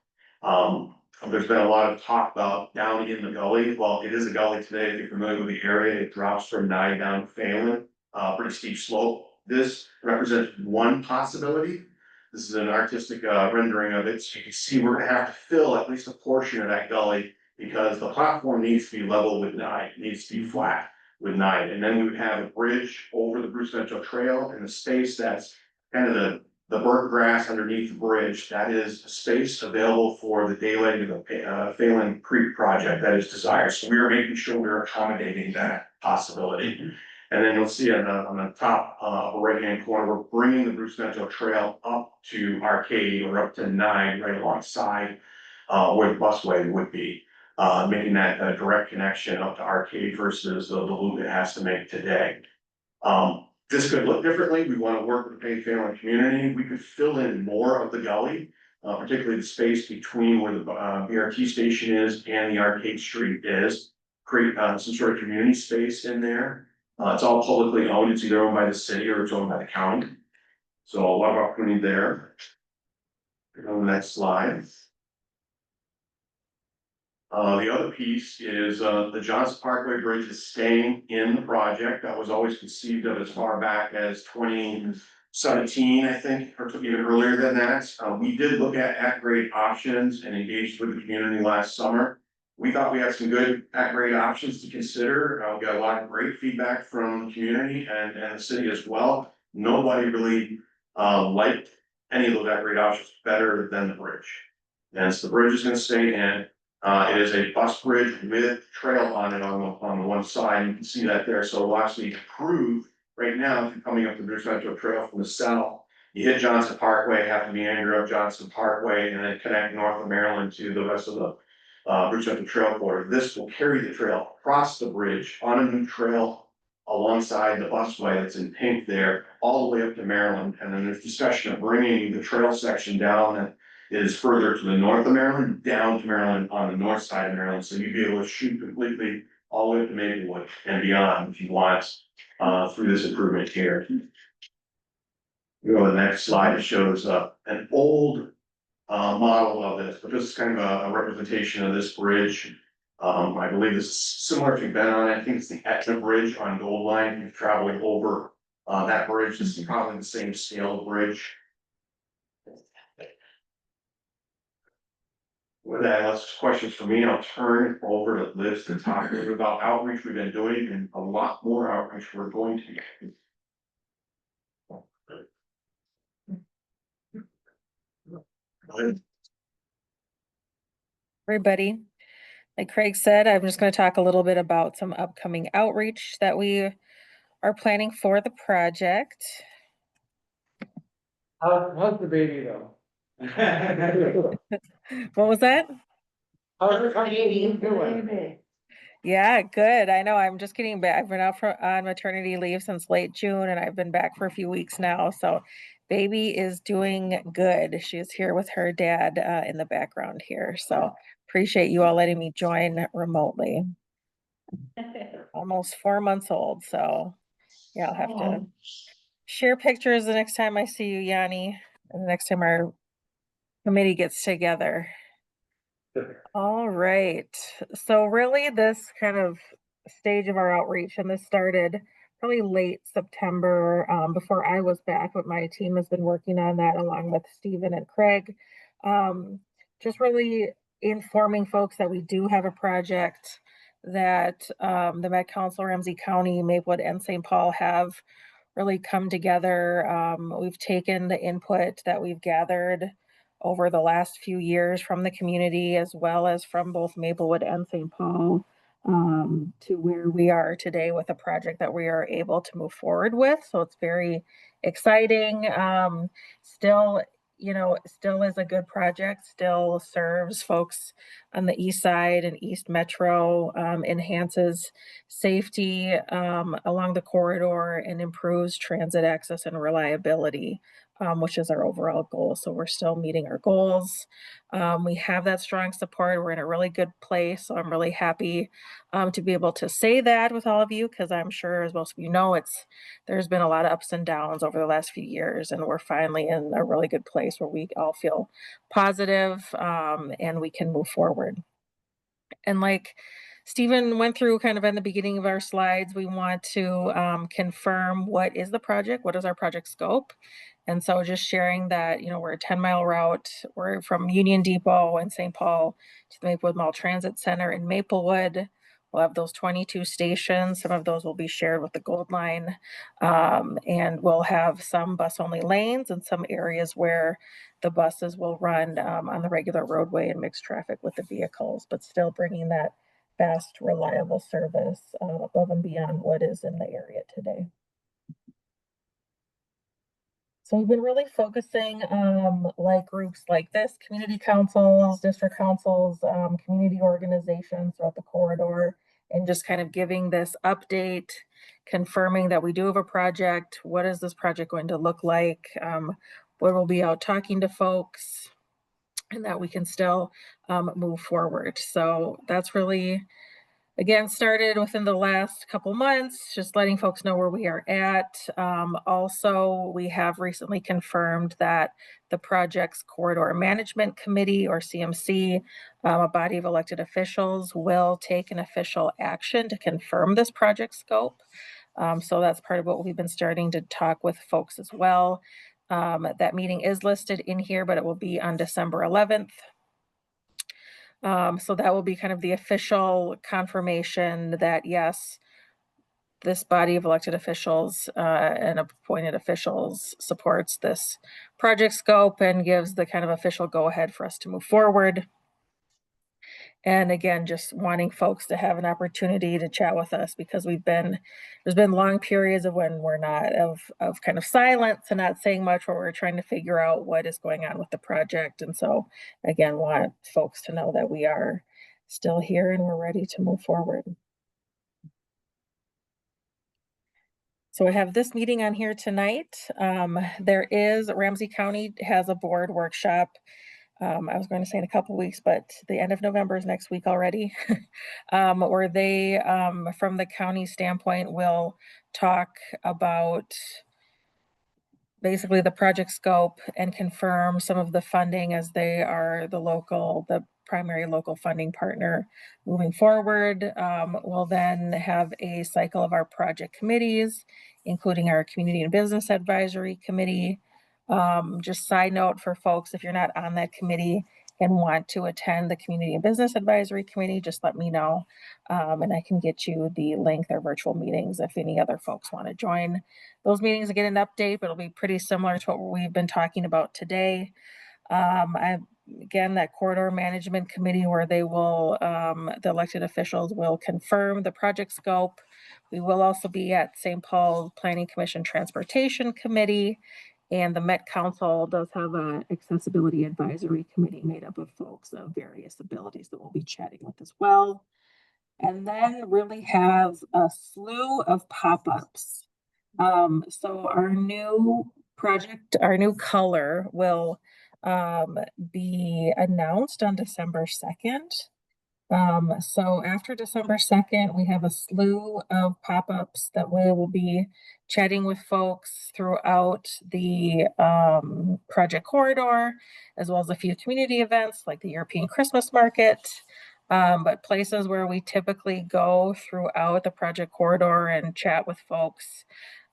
There's been a lot of talk about down in the gully. Well, it is a gully today. If you're familiar with the area, it drops from Nye down to Phelan. Pretty steep slope. This represents one possibility. This is an artistic rendering of it. So you can see we're gonna have to fill at least a portion of that gully because the platform needs to be level with Nye, it needs to be flat with Nye. And then we would have a bridge over the Bruce Central Trail and the space that's kind of the burnt grass underneath the bridge. That is a space available for the daylight of the Phelan Creek project that is desired. So we are making sure we're accommodating that possibility. And then you'll see on the top upper right-hand corner, we're bringing the Bruce Central Trail up to Arcade or up to 9 right alongside where the busway would be, making that a direct connection up to Arcade versus the loop it has to make today. This could look differently. We want to work with the Payne family community. We could fill in more of the gully, particularly the space between where the BRT station is and the Arcade Street is, create some sort of community space in there. It's all publicly owned. It's either owned by the city or it's owned by the county. So a lot of opportunity there. On the next slide. The other piece is the Johnson Parkway Bridge is staying in the project. That was always conceived of as far back as 2017, I think, or even earlier than that. We did look at grade options and engaged with the community last summer. We thought we had some good at-grade options to consider. We got a lot of great feedback from the community and the city as well. Nobody really liked any of those at-grade options better than the bridge. And so the bridge is gonna stay in. It is a bus bridge with trail on it on the one side. You can see that there. So we'll actually improve right now, if you're coming up the Bridge Metro Trail from the south. You hit Johnson Parkway, have to meander up Johnson Parkway and then connect north of Maryland to the rest of the Bridge Metro Trail corridor. This will carry the trail across the bridge on a new trail alongside the busway that's in pink there, all the way up to Maryland. And then there's discussion of bringing the trail section down that is further to the north of Maryland, down to Maryland on the north side of Maryland. So you'd be able to shoot completely all the way up to Maplewood and beyond if you want, through this improvement here. Go to the next slide. It shows an old model of this, but this is kind of a representation of this bridge. I believe this is similar if you've been on it. I think it's the Etna Bridge on Gold Line. If you're traveling over that bridge, this is probably the same scale of bridge. With that, that's questions for me. I'll turn it over to Liz to talk a little bit about outreach we've been doing and a lot more outreach we're going to do. Everybody. Like Craig said, I'm just going to talk a little bit about some upcoming outreach that we are planning for the project. How's the baby though? What was that? How's the baby doing? Yeah, good. I know. I'm just getting back. I've been out on maternity leave since late June, and I've been back for a few weeks now. So baby is doing good. She's here with her dad in the background here. So appreciate you all letting me join remotely. Almost 4 months old. So yeah, I'll have to share pictures the next time I see you, Yanni, and the next time our committee gets together. All right. So really this kind of stage of our outreach, and this started probably late September, before I was back, but my team has been working on that along with Stephen and Craig. Just really informing folks that we do have a project that the Met Council, Ramsey County, Maplewood, and St. Paul have really come together. We've taken the input that we've gathered over the last few years from the community, as well as from both Maplewood and St. Paul, to where we are today with a project that we are able to move forward with. So it's very exciting. Still, still is a good project, still serves folks on the east side and East Metro, enhances safety along the corridor and improves transit access and reliability, which is our overall goal. So we're still meeting our goals. We have that strong support. We're in a really good place. So I'm really happy to be able to say that with all of you, because I'm sure, as most of you know, there's been a lot of ups and downs over the last few years, and we're finally in a really good place where we all feel positive, and we can move forward. And like Stephen went through kind of in the beginning of our slides, we want to confirm what is the project, what is our project scope. And so just sharing that, we're a 10-mile route. We're from Union Depot in St. Paul to the Maplewood Mall Transit Center in Maplewood. We'll have those 22 stations. Some of those will be shared with the Gold Line. And we'll have some bus-only lanes and some areas where the buses will run on the regular roadway and mix traffic with the vehicles, but still bringing that fast, reliable service above and beyond what is in the area today. So we've been really focusing like groups like this, community councils, district councils, community organizations throughout the corridor, and just kind of giving this update, confirming that we do have a project. What is this project going to look like? Where we'll be out talking to folks, and that we can still move forward. So that's really, again, started within the last couple months, just letting folks know where we are at. Also, we have recently confirmed that the project's Corridor Management Committee, or CMC, a body of elected officials, will take an official action to confirm this project scope. So that's part of what we've been starting to talk with folks as well. That meeting is listed in here, but it will be on December 11th. So that will be kind of the official confirmation that yes, this body of elected officials and appointed officials supports this project scope and gives the kind of official go-ahead for us to move forward. And again, just wanting folks to have an opportunity to chat with us because there's been long periods of when we're not, of kind of silence and not saying much, where we're trying to figure out what is going on with the project. And so again, want folks to know that we are still here and we're ready to move forward. So I have this meeting on here tonight. Ramsey County has a board workshop. I was going to say in a couple weeks, but the end of November is next week already. Where they, from the county standpoint, will talk about basically the project scope and confirm some of the funding, as they are the primary local funding partner moving forward. We'll then have a cycle of our project committees, including our community and business advisory committee. Just side note for folks, if you're not on that committee and want to attend the community and business advisory committee, just let me know. And I can get you the link, their virtual meetings, if any other folks want to join those meetings and get an update, but it'll be pretty similar to what we've been talking about today. Again, that corridor management committee, where they will, the elected officials will confirm the project scope. We will also be at St. Paul Planning Commission Transportation Committee, and the Met Council does have an accessibility advisory committee made up of folks of various abilities that we'll be chatting with as well. And then really have a slew of pop-ups. So our new project, our new color will be announced on December 2nd. So after December 2nd, we have a slew of pop-ups that we will be chatting with folks throughout the project corridor, as well as a few community events like the European Christmas Market. But places where we typically go throughout the project corridor and chat with folks,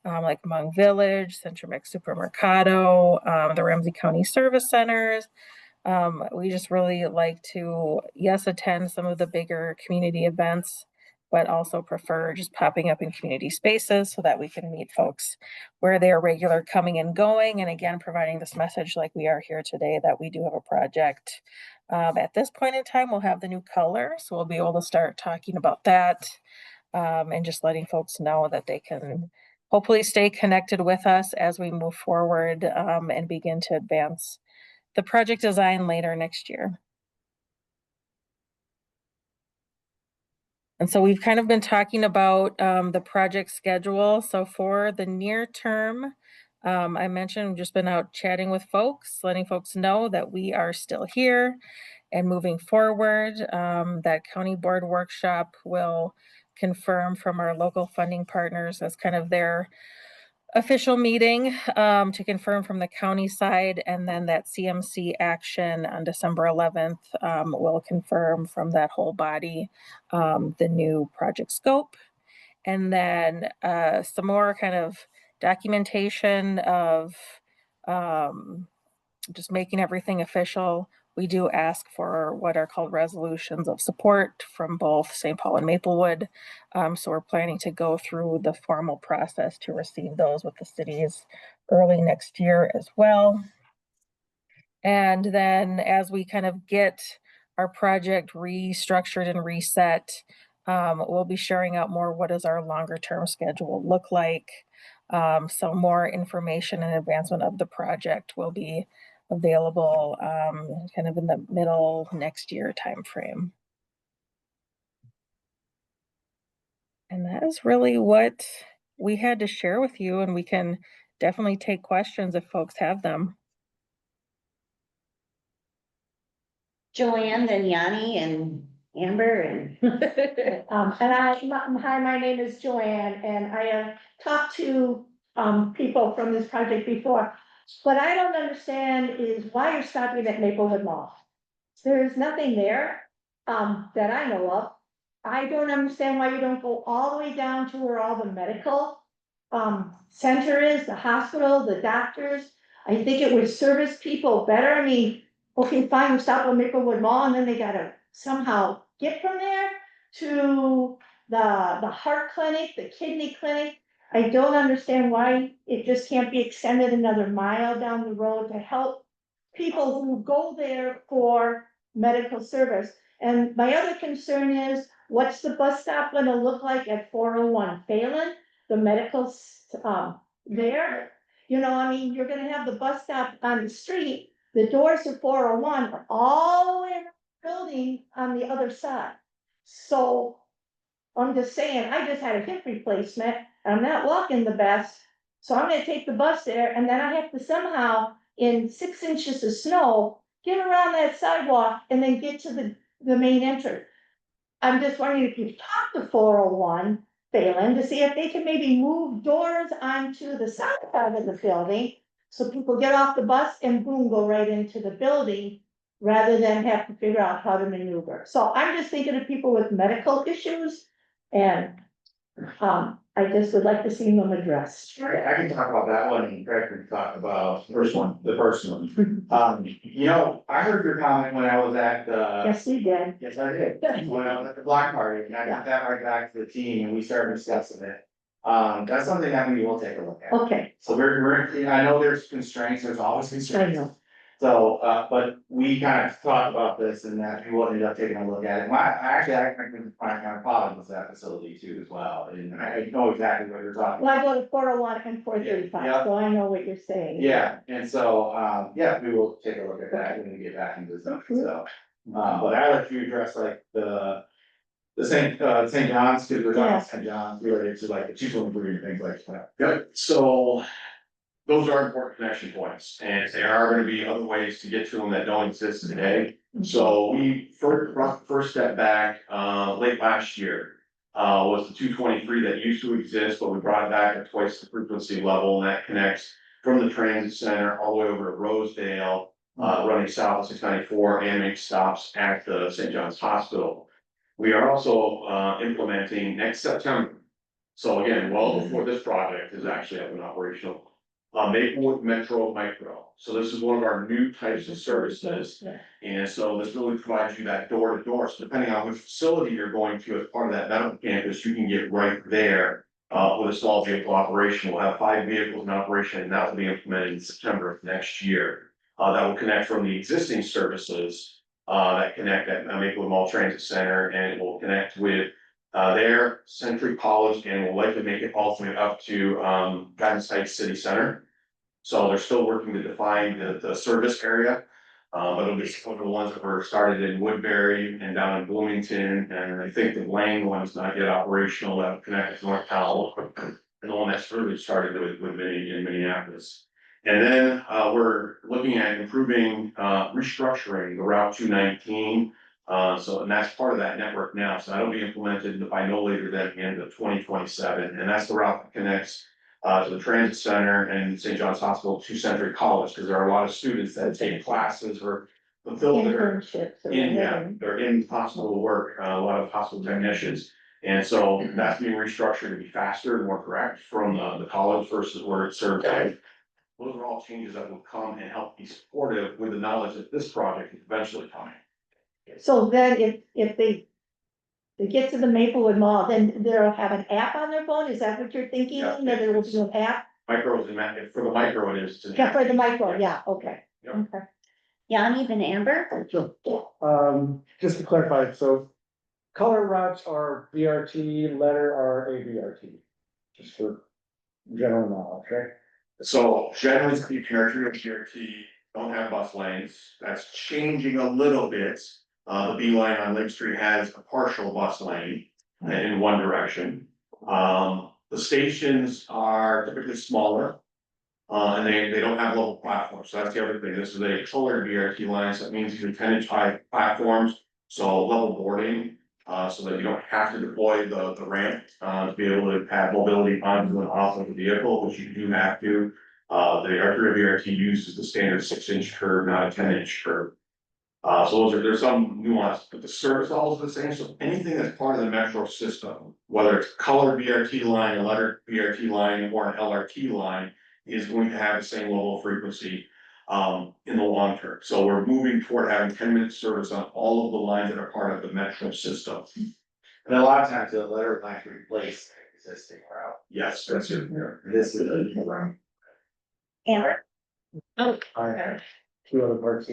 like Hmong Village, Centromex Supermercado, the Ramsey County Service Centers. We just really like to, yes, attend some of the bigger community events, but also prefer just popping up in community spaces so that we can meet folks where they are regular coming and going. And again, providing this message like we are here today, that we do have a project. At this point in time, we'll have the new color, so we'll be able to start talking about that, and just letting folks know that they can hopefully stay connected with us as we move forward, and begin to advance the project design later next year. And so we've kind of been talking about the project schedule. So for the near term, I mentioned we've just been out chatting with folks, letting folks know that we are still here and moving forward. That county board workshop will confirm from our local funding partners as kind of their official meeting to confirm from the county side, and then that CMC action on December 11th will confirm from that whole body the new project scope. And then some more kind of documentation of just making everything official. We do ask for what are called resolutions of support from both St. Paul and Maplewood. So we're planning to go through the formal process to receive those with the cities early next year as well. And then as we kind of get our project restructured and reset, we'll be sharing out more what does our longer term schedule look like. So more information and advancement of the project will be available kind of in the middle next year timeframe. And that is really what we had to share with you, and we can definitely take questions if folks have them. Joanne, then Yanni and Amber and. Hi, my name is Joanne, and I have talked to, people from this project before. What I don't understand is why you're stopping at Maplewood Mall. There's nothing there, that I know of. I don't understand why you don't go all the way down to where all the medical, center is, the hospital, the doctors. I think it would service people better. I mean, okay, fine, you stop at Maplewood Mall and then they got a somehow get from there to the heart clinic, the kidney clinic. I don't understand why it just can't be extended another mile down the road to help people who go there for medical service. And my other concern is, what's the bus stop gonna look like at 401 Phelan? The medical, there? You know, I mean, you're gonna have the bus stop on the street, the doors to 401 are all the way around the building on the other side. So I'm just saying, I just had a hip replacement, and I'm not walking the best, so I'm gonna take the bus there, and then I have to somehow, in 6 inches of snow, get around that sidewalk and then get to the main entrance. I'm just wondering if you've talked to 401 Phelan to see if they can maybe move doors onto the south side of the building, so people get off the bus and boom, go right into the building, rather than have to figure out how to maneuver. So I'm just thinking of people with medical issues, and I just would like to see them addressed. I can talk about that one, and Craig can talk about the first one. You know, I heard your comment when I was at Yes, you did. yes, I did, when I was at the block party, and I got that right back to the team, and we started discussing it. That's something that we will take a look at. Okay, So I know there's constraints, there's always I constraints. know. So, but we kind of talked about this and that we will end up taking a look at it. I think my father was at that facility too as well, and I know exactly what you're talking Well, about. I go to 401 and 435, Yeah. so I know what you're saying. Yeah, and so, yeah, we will take a look at that when we get back into this, so. But I'll let you address like the St. John's, because we're talking Yeah. about St. John's related to like the Chiefs and things like that. Yep, so those are important connection points, and there are gonna be other ways to get to them that don't exist today. So we first step back, late last year, was the 223 that used to exist, but we brought it back at twice the frequency level, and that connects from the transit center all the way over to Rosedale, running south of 694 and makes stops at the St. John's Hospital. We are also, implementing next September. So again, well before this project is actually up and operational. Maplewood Metro Micro. So this is one of our new types of services. And so this really provides you that door to door. So depending on which facility you're going to as part of that medical campus, you can get right there. With a small vehicle operation. We'll have 5 vehicles in operation, and that will be implemented in September of next year. That will connect from the existing services that connect at Maplewood Mall Transit Center, and it will connect with their Century College, and will likely make it all the way up to Guidance Heights City Center. So they're still working to define the service area. But it'll be some of the ones that were started in Woodbury and down in Bloomington, and I think the Lane one's not yet operational, that would connect to North Powell. And the one that's really started with in Minneapolis. And then we're looking at improving, restructuring the Route 219. And that's part of that network now, so that'll be implemented by no later than the end of 2027, and that's the route that connects to the transit center and St. John's Hospital to Century College, because there are a lot of students that take classes or fulfill their Internships. they're in hospital work, a lot of hospital technicians. And so that's being restructured to be faster and more correct from the college versus where it's served. Those are all changes that will come and help be supportive with the knowledge that this project is eventually coming. So then if they get to the Maplewood Mall, then they'll have an app on their phone, is that what you're thinking? Yeah. That there will be an app? Micro for the micro it is. Yeah, for the micro, yeah, okay. Yep. Okay. Yanni and Amber? Sure. Just to clarify, so color routes are BRT, letter are ABRT, just for general knowledge, right? So generally speaking, arterial BRT don't have bus lanes. That's changing a little bit. The B line on Lake Street has a partial bus lane in one direction. The stations are typically smaller. And they don't have level platforms, so that's the other thing, this is a colored BRT line, so that means these are 10-inch high platforms, so level boarding. So that you don't have to deploy the ramp, to be able to have mobility onto and off of the vehicle, which you do have to. The arterial BRT uses the standard 6-inch curve, not a 10-inch curve. So there's some nuance, but the service all is the same, so anything that's part of the metro system, whether it's colored BRT line, a letter BRT line, or an LRT line, is going to have the same level of frequency. in the long term. So we're moving toward having 10-minute service on all of the lines that are part of the metro system. And a lot of times the letter line replace the existing route. Yes, that's it. This is a new route. Amber? Oh, I two other parts.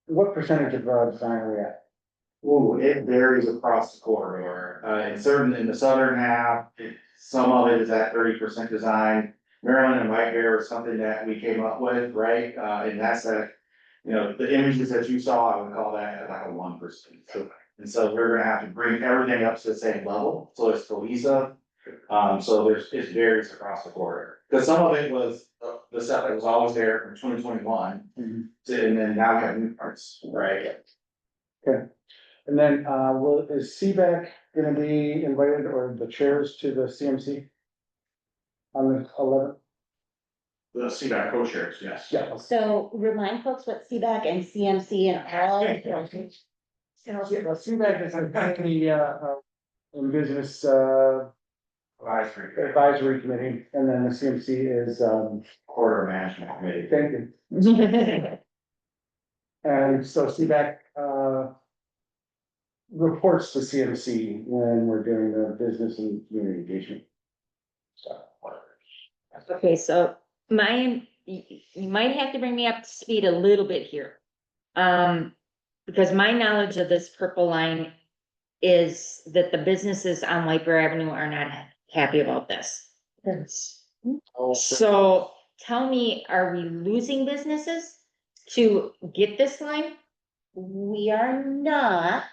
What percentage of design are we at? Ooh, it varies across the corridor, in the southern half, some of it is at 30% design. Maryland and White Bear is something that we came up with, right, and that's the images that you saw, I would call that like a 1%. And so we're gonna have to bring everything up to the same level, so it's cohesive. So it varies across the corridor, because some of it was the stuff that was always there from 2021. And then now we have new parts, right? Okay, and then, is CBAC gonna be invited or the chairs to the CMC? On the 11th? The CDOT co-chairs, yes. Yeah. So remind folks what CBAC and CMC and all. CBAC is a company, in business, advisory committee, and then the CMC is, Corridor Management Committee. thank you. And so CBAC, reports to CMC when we're doing the business and community engagement. So. okay, so you might have to bring me up to speed a little bit here. Because my knowledge of this purple line is that the businesses on White Bear Avenue are not happy about this. So tell me, are we losing businesses to get this line? We are not.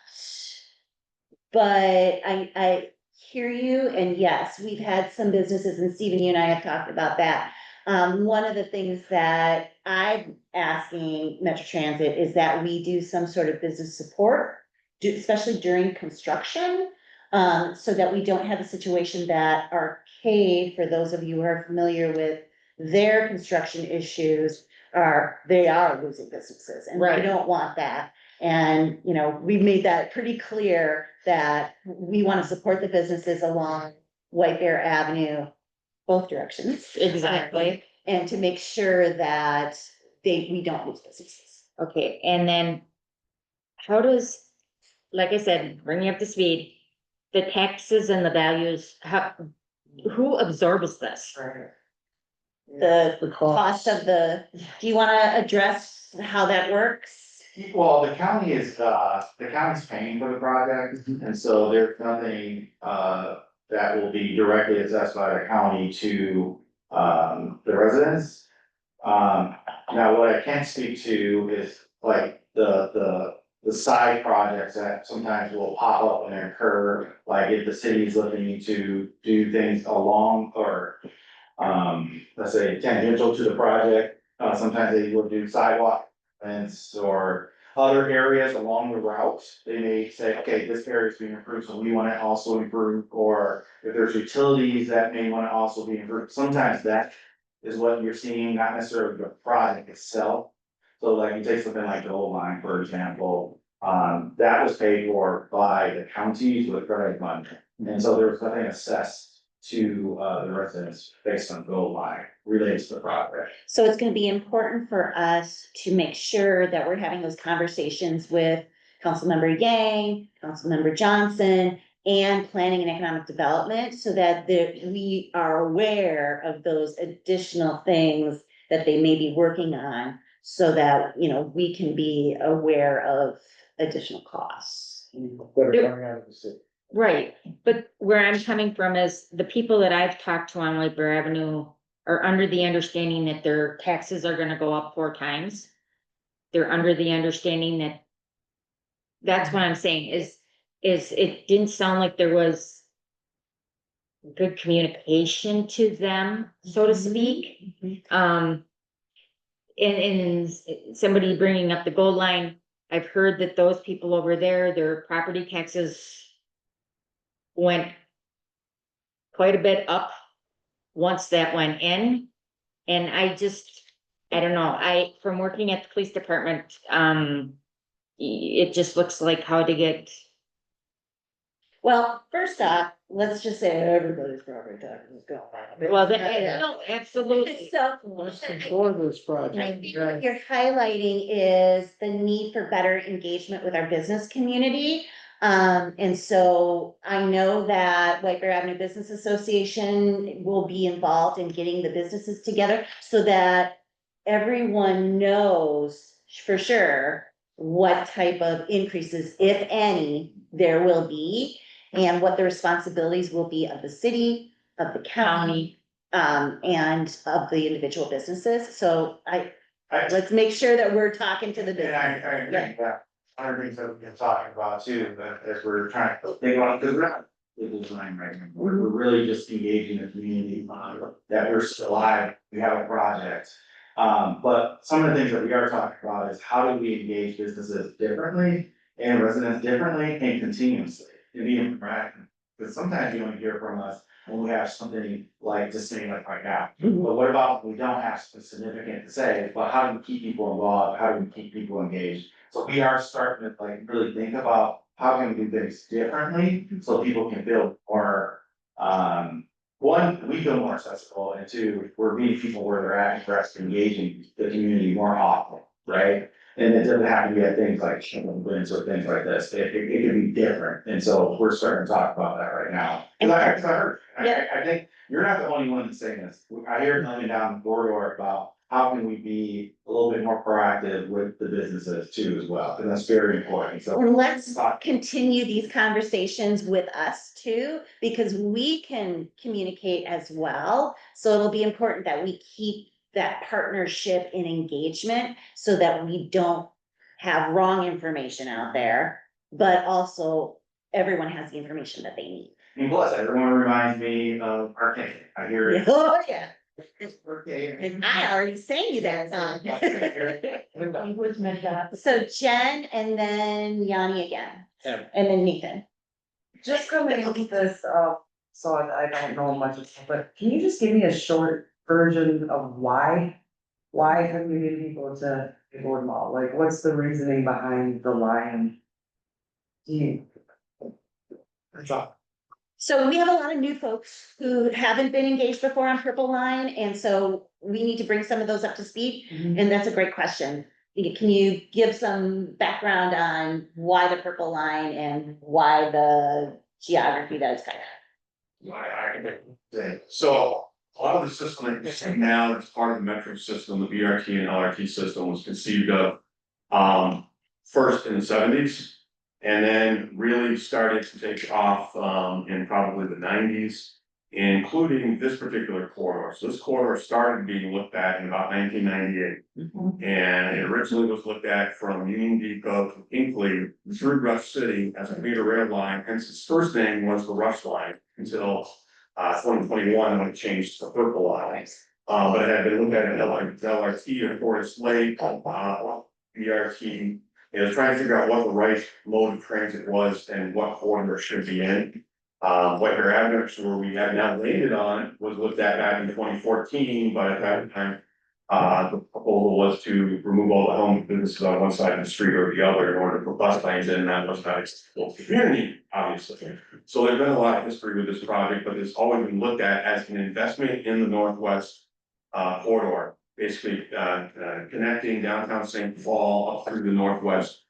But I hear you, and yes, we've had some businesses, and Stephen, you and I have talked about that. One of the things that I'm asking Metro Transit is that we do some sort of business support, especially during construction. So that we don't have a situation that Arcade, for those of you who are familiar with their construction issues, they are losing businesses, and we Right. don't want that. And, we've made that pretty clear that we want to support the businesses along White Bear Avenue, both directions. Exactly. And to make sure that we don't lose businesses. Okay, and then how does, like I said, bring me up to speed, the taxes and the values, who absorbs this? The cost of do you want to address how that works? Well, the county's paying for the project, and so there's nothing, that will be directly assessed by the county to, the residents. Now what I can't speak to is like the side projects that sometimes will pop up and occur, like if the city's looking to do things along or, let's say tangential to the project, sometimes they will do sidewalk fence or other areas along the route. They may say, okay, this area is being improved, so we want to also improve, or if there's utilities that may want to also be improved. Sometimes that is what you're seeing, not necessarily the project itself. So like you take something like the old line, for example, that was paid for by the counties with grant money. And so there was nothing assessed to the residents based on goal line related to the project. So it's gonna be important for us to make sure that we're having those conversations with Councilmember Yang, Councilmember Johnson, and Planning and Economic Development, so that we are aware of those additional things that they may be working on, so that, we can be aware of additional costs. That are coming out of the city. Right, but where I'm coming from is the people that I've talked to on White Bear Avenue are under the understanding that their taxes are gonna go up 4 times. They're under the understanding that's what I'm saying is it didn't sound like there was good communication to them, so to speak. And somebody bringing up the gold line, I've heard that those people over there, their property taxes went quite a bit up once that went in. And I don't know, from working at the police department, it just looks like how to get Well, first off, let's just say everybody's property taxes is going up. Well, no, absolutely. So. Let's control this project. I think what you're highlighting is the need for better engagement with our business community. And so I know that White Bear Avenue Business Association will be involved in getting the businesses together so that everyone knows for sure what type of increases, if any, there will be, and what the responsibilities will be of the city, of the county, and of the individual businesses. So let's make sure that we're talking to the And I business. agree, yeah, other things that we've been talking about too, but as we're trying to think about, because we're not the design right now, we're really just engaging the community, that we're still alive, we have a project. But some of the things that we are talking about is how do we engage businesses differently and residents differently and continuously, and be interactive. Because sometimes you don't hear from us when we have something like just saying like right now. But what about when we don't have something significant to say, but how do we keep people involved, how do we keep people engaged? So we are starting to like really think about how can we do things differently, so people can feel more, one, we feel more accessible, and two, we're meeting people where they're at, and for us engaging the community more often, right? And it doesn't have to be at things like events or things like this, it can be different, and so we're starting to talk about that right now. Cause I heard, I think you're not the only one that's saying this, I hear it coming down the corridor about how can we be a little bit more proactive with the businesses too as well, and that's very important, so. And let's continue these conversations with us too, because we can communicate as well. So it'll be important that we keep that partnership and engagement so that we don't have wrong information out there, but also everyone has the information that they need. And plus, everyone reminds me of Arcane, I hear it. Oh, yeah. Arcane. And I already sang you that song. He was meant that. So Jen and then Yanni again, Yeah. and then Nathan. Just coming into this, so I don't know much of it, but can you just give me a short version of why? Why have we need people to Gordon Mall? Like, what's the reasoning behind the line? Do you? That's all. So we have a lot of new folks who haven't been engaged before on Purple Line, and so we need to bring some of those up to speed, and that's a great question. Can you give some background on why the Purple Line and why the geography that it's kind of? I can say, so a lot of the system that you see now, that's part of the metro system, the BRT and LRT system was conceived of. First in the '70s, and then really started to take off in probably the '90s, including this particular corridor. So this corridor started being looked at in about 1998. And it originally was looked at from Union Depot to Hinkley through Rush City as a commuter rail line, hence its first name was the Rush Line until 2021 when it changed to the Purple Line. But it had been looked at in LRT and Forest Lake, BRT. It was trying to figure out what the right mode of transit was and what corridor should be in. White Bear Avenue, which is where we have now landed on, was looked at back in 2014, but at that time, the proposal was to remove all the home businesses on one side of the street or the other in order to put bus lanes in, and that was not acceptable to the community, obviously. So there's been a lot of history with this project, but it's always been looked at as an investment in the northwest corridor, basically connecting downtown St. Paul up through the northwest,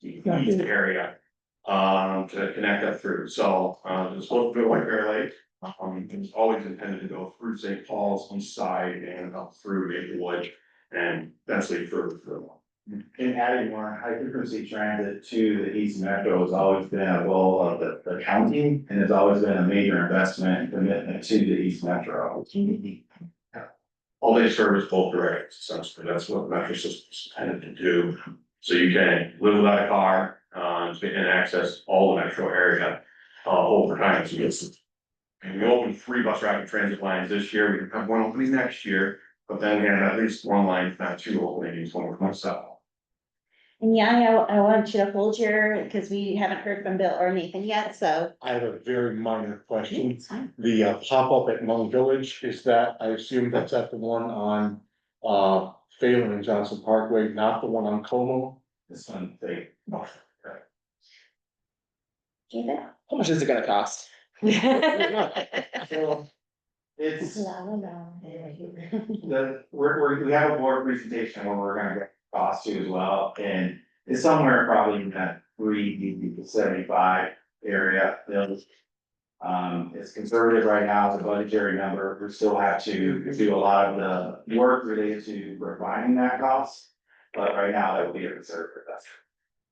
east area, to connect that through. So it's supposed to be White Bear Lake. It's always intended to go through St. Paul's east side and up through Maplewood and eventually further through. And adding more high frequency transit to the East Metro has always been a goal of the county, and it's always been a major investment and commitment to the East Metro. All they service both directions, essentially, that's what the metro system's intended to do. So you can live without a car, and access all the metro area, over time. So and we opened 3 bus rapid transit lines this year, we have 1 opening next year, but then we have at least 1 line, if not 2 openings, when we're coming south. And Yanni, I want you to hold your, because we haven't heard from Bill or Nathan yet, so. I have a very minor question. The pop-up at Hmong Village, is that, I assume that's at the one on Phelan and Johnson Parkway, not the one on Como? This one, they. David? How much is it gonna cost? So it's, we have a board presentation where we're gonna get cost to as well, and it's somewhere probably in that 375 area. It's conservative right now, it's a budgetary number, we still have to do a lot of the work related to refining that cost. But right now, that would be a conservative estimate.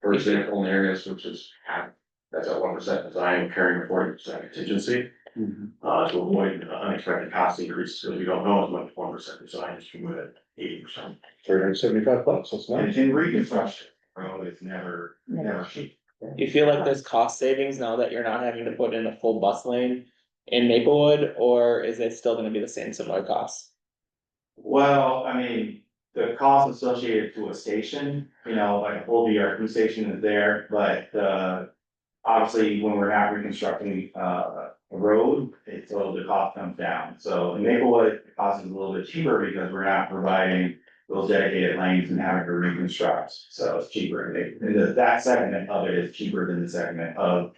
For example, in areas which is half, that's at 1% design, carrying a 40% contingency. To avoid unexpected cost increases, because we don't know as much 1% design as you would at 80%. $375, that's And nice. in reconstruction, it's never cheap. Do you feel like there's cost savings now that you're not having to put in a full bus lane in Maplewood, or is it still gonna be the same similar costs? Well, I mean, the cost associated to a station, like a full VRT station is there, but, obviously, when we're not reconstructing, a road, the cost comes down. So in Maplewood, the cost is a little bit cheaper because we're not providing those dedicated lanes and having to reconstruct, so it's cheaper. And that segment of it is cheaper than the segment of,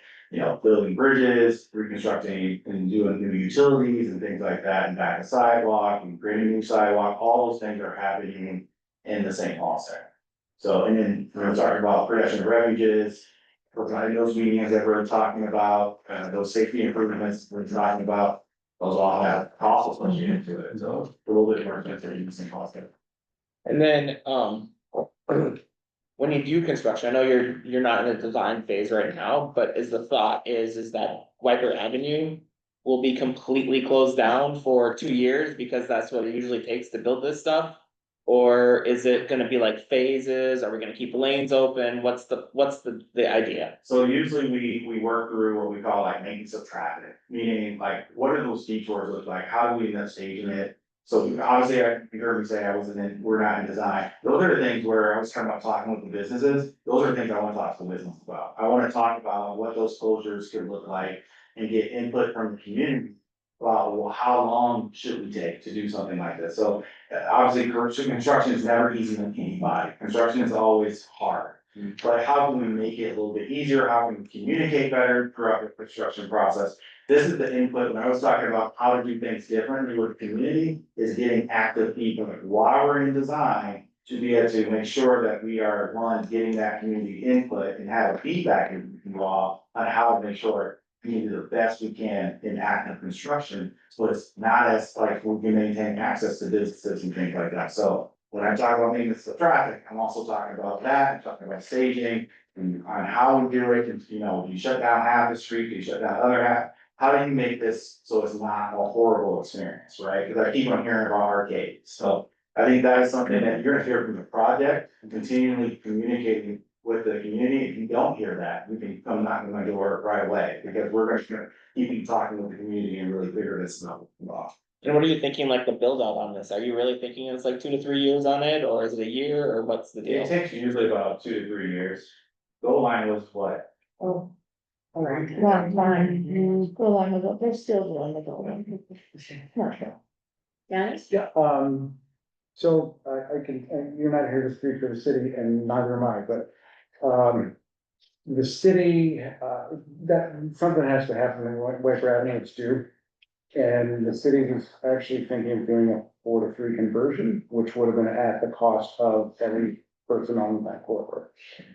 building bridges, reconstructing and doing new utilities and things like that, and back a sidewalk and creating a new sidewalk, all those things are happening in the St. Paul Center. So, and then we're talking about protection of refuges, providing those meetings that we're talking about, those safety improvements we're talking about, those all have costs associated to it, so it's a little bit more expensive than the St. Paul Center. And then, when you do construction, I know you're not in the design phase right now, but the thought is that Wiper Avenue will be completely closed down for 2 years because that's what it usually takes to build this stuff? Or is it gonna be like phases? Are we gonna keep lanes open? What's the idea? So usually we work through what we call like maintenance of traffic, meaning like, what do those detours look like? How do we end up staging it? So obviously, you heard me say we're not in design. Those are the things where I was talking about talking with the businesses. Those are the things I wanna talk to the business about. I wanna talk about what those closures could look like and get input from the community. About, well, how long should we take to do something like this? So obviously, construction is never easy on anybody. Construction is always hard. But how can we make it a little bit easier? How can we communicate better throughout the construction process? This is the input, when I was talking about how to do things differently with the community, is getting active feedback while we're in design. To be able to make sure that we are, one, getting that community input and have a feedback involved on how to make sure we can do the best we can in active construction. So it's not as like we can maintain access to businesses and things like that. So when I talk about maintenance of traffic, I'm also talking about that, I'm talking about staging and on how we do it. And, you shut down half the street, you shut down the other half. How do you make this so it's not a horrible experience, right? Because I keep on hearing about arcades. So I think that is something that you're gonna hear from the project and continually communicating with the community. If you don't hear that, you can come knocking on my door right away, because we're gonna keep talking with the community and really figure this out. And what are you thinking, like the build out on this? Are you really thinking it's like 2 to 3 years on it, or is it a year, or what's the deal? It takes usually about 2 to 3 years. Goal line was what? Oh. All right, long time, go along with it, they're still doing the building. Not sure. Dennis? Yeah, so I can, and you're not here to speak for the city and neither am I, but, the city, that, something has to happen in Wiper Avenue, it's due. And the city was actually thinking of doing a 4 to 3 conversion, which would have been at the cost of every person on that corridor.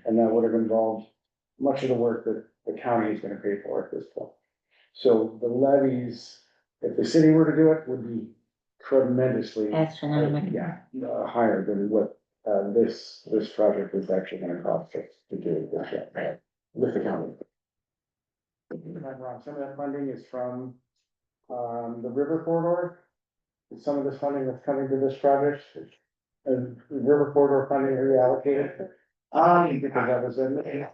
And that would have involved much of the work that the county is gonna pay for at this point. So the levies, if the city were to do it, would be tremendously. Astronomical. Yeah, higher than what, this project is actually gonna cost us to do with the county. If I'm wrong, some of that funding is from, the river corridor. Some of this funding that's coming to this project, river corridor funding reallocated. Because that was in.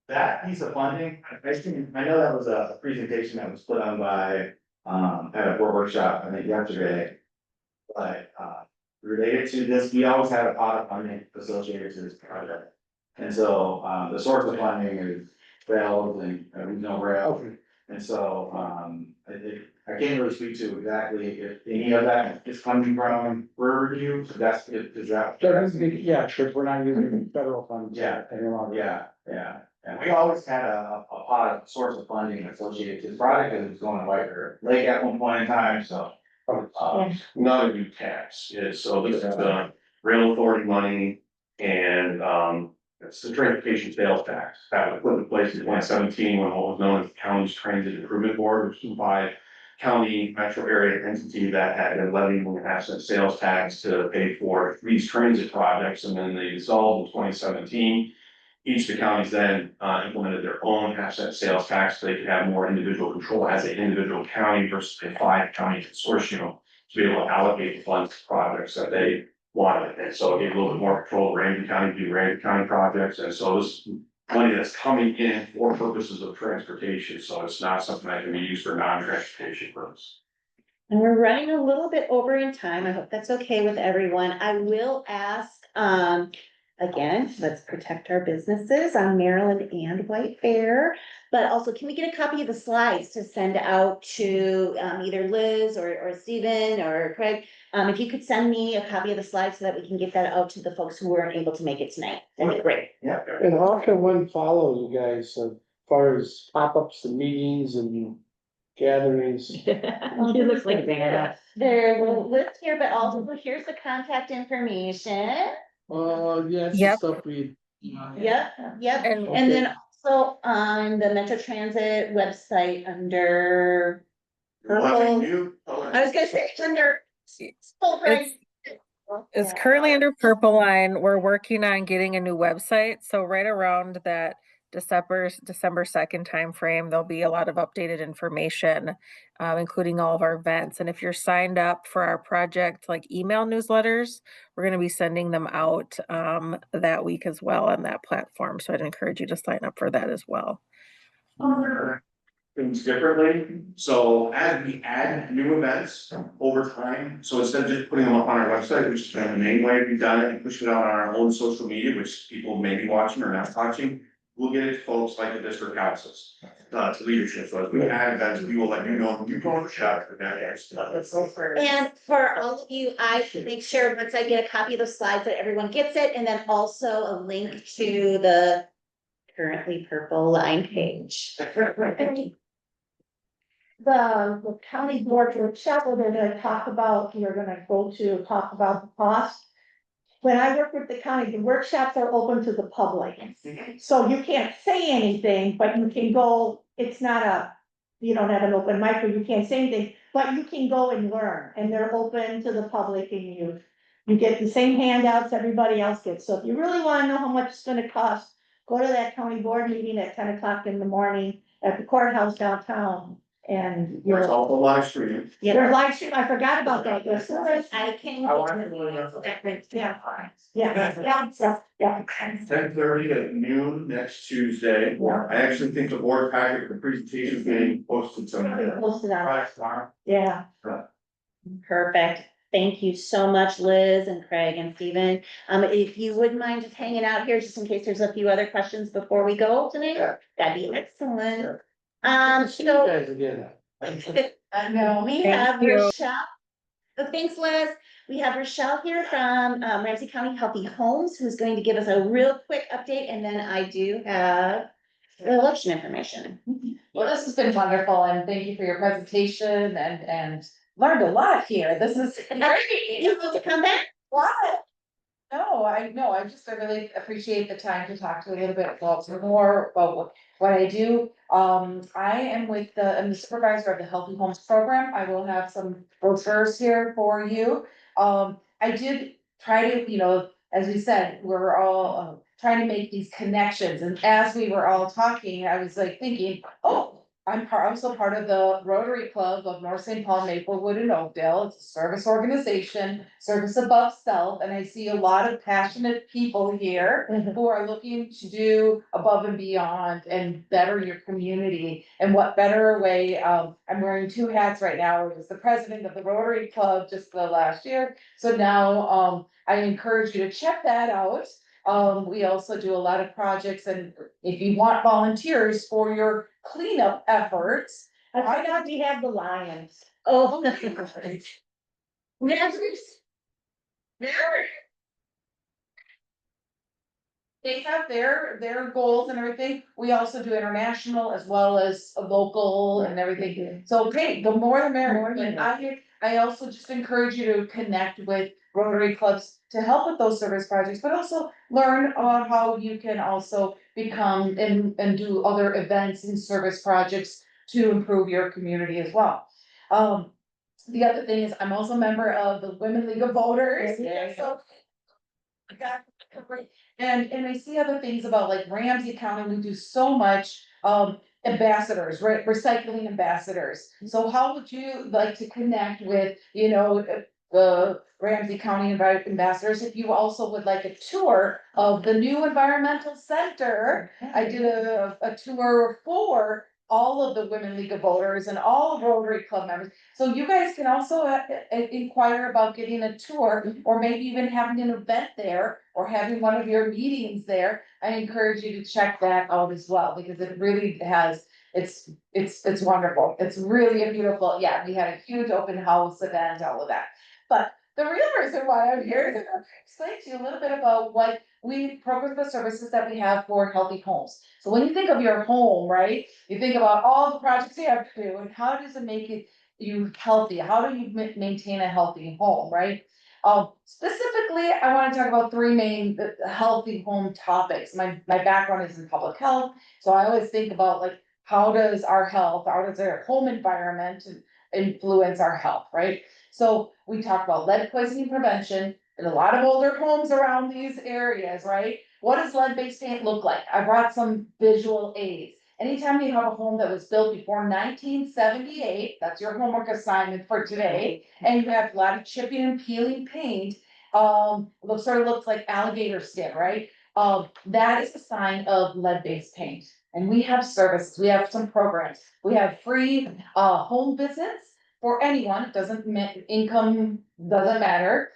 That piece of funding, I know that was a presentation that was put on by, at a board workshop, I think yesterday. But, related to this, we always had a pot of funding associated to this project. And so, the source of funding is failed and, regional rail. And so, I can't really speak to exactly if any of that is coming from Riverview, so is that? Yeah, sure, we're not using federal funds. Yeah. Any longer. Yeah. And we always had a pot of source of funding associated to the project, because it was going to White River Lake at one point in time, so. Not a new tax, so this is rail authority money and, it's the transportation sales tax that was put in place in 2017 when what was known as the County's Transit Improvement Board, which was by county metro area entity that had been levying an asset sales tax to pay for these transit projects, and then they dissolved in 2017. Each of the counties then implemented their own asset sales tax, so they could have more individual control as an individual county versus a 5-county consortium to be able to allocate the funds to projects that they wanted. And so it gave a little bit more control to Ramsey County to do Ramsey County projects. And so this money that's coming in for purposes of transportation, so it's not something that can be used for non-transportation purposes. And we're running a little bit over in time. I hope that's okay with everyone. I will ask, again, let's protect our businesses on Maryland and White Bear. But also, can we get a copy of the slides to send out to either Liz or Stephen or Craig? If you could send me a copy of the slides so that we can get that out to the folks who weren't able to make it tonight. That'd be great. Yeah. And how can one follow you guys as far as pop-ups and meetings and gatherings? You look like a badass. There's a list here, but also here's the contact information. Yes, Yep. stuff we. Yep. And- And then also on the Metro Transit website under Nothing purple, new. I was gonna say under. It's currently under Purple Line. We're working on getting a new website, so right around that December 2nd timeframe, there'll be a lot of updated information, including all of our events. And if you're signed up for our project, like email newsletters, we're gonna be sending them out that week as well on that platform. So I'd encourage you to sign up for that as well. Things differently, so as we add new events over time, so instead of just putting them up on our website, which is kind of the main way we've done it, and pushing it out on our own social media, which people may be watching or not watching, we'll get it to folks like the district councils, to leadership, so as we add events, we will let you know, you go to shop for that. And for all of you, I make sure once I get a copy of the slides that everyone gets it, and then also a link to the currently Purple Line page. The county board workshop, where they're gonna talk about, you're gonna go to talk about the cost. When I work with the county, the workshops are open to the public. So you can't say anything, but you can go, it's not you don't have an open mic, or you can't say anything, but you can go and learn, and they're open to the public, and you get the same handouts everybody else gets. So if you really wanna know how much it's gonna cost, go to that county board meeting at 10 o'clock in the morning at the courthouse downtown. And It's you're, all live stream. there's live stream, I forgot about that, yes, I can. I want to- yeah. 10:30 at noon next Tuesday. Yeah. I actually think the board packet, the presentation is getting posted somewhere. Posted on, Right, tomorrow. yeah. Perfect. Thank you so much, Liz and Craig and Stephen. If you wouldn't mind just hanging out here, just in case there's a few other questions before we go tonight, Yeah. that'd be excellent. See you guys again. I know, we Thank have you. Rochelle. Oh, thanks, Liz. We have Rochelle here from Ramsey County Healthy Homes, who's going to give us a real quick update, and then I do have the election information. Well, this has been wonderful, and thank you for your presentation and learned a lot here. This is great. You want to come back? Wow. No, I really appreciate the time to talk to you a little bit more about what I do. I am I'm the supervisor of the Healthy Homes Program. I will have some brochures here for you. I did try to, as we said, we're all trying to make these connections, and as we were all talking, I was like thinking, oh, I'm also part of the Rotary Club of North St. Paul, Maplewood and Oakdale. It's a service organization, service above self, and I see a lot of passionate people here who are looking to do above and beyond and better your community. And what better way, I'm wearing 2 hats right now. I was the president of the Rotary Club just the last year. So now, I encourage you to check that out. We also do a lot of projects, and if you want volunteers for your cleanup efforts. I thought we have the Lions. Oh. they have their goals and everything. We also do international as well as local and everything. So, hey, the more the merrier, but I also just encourage you to connect with Rotary clubs to help with those service projects, but also learn on how you can also become and do other events and service projects to improve your community as well. The other thing is, I'm also a member of the Women League of Voters. Yeah. So I got- and I see other things about like Ramsey County, we do so much, ambassadors, right, recycling ambassadors. So how would you like to connect with, you know, the Ramsey County ambassadors, if you also would like a tour of the new environmental center? I did a tour for all of the Women League of Voters and all Rotary Club members. So you guys can also inquire about getting a tour, or maybe even having an event there, or having one of your meetings there. I encourage you to check that out as well, because it really has, it's wonderful. It's really a beautiful, yeah, we had a huge open house event, all of that. But the real reason why I'm here is to explain to you a little bit about what we program, the services that we have for healthy homes. So when you think of your home, right, you think about all the projects you have to do, and how does it make it you healthy? How do you maintain a healthy home, right? Specifically, I want to talk about three main healthy home topics. My background is in public health, so I always think about like, how does our health, how does our home environment influence our health, right? So we talk about lead poisoning prevention in a lot of older homes around these areas, right? What does lead-based paint look like? I brought some visual aids. Anytime you have a home that was built before 1978, that's your homework assignment for today, and you have a lot of chipping and peeling paint, sort of looks like alligator skin, right? That is a sign of lead-based paint. And we have services, we have some programs, we have free, home visits for anyone, it doesn't income doesn't matter.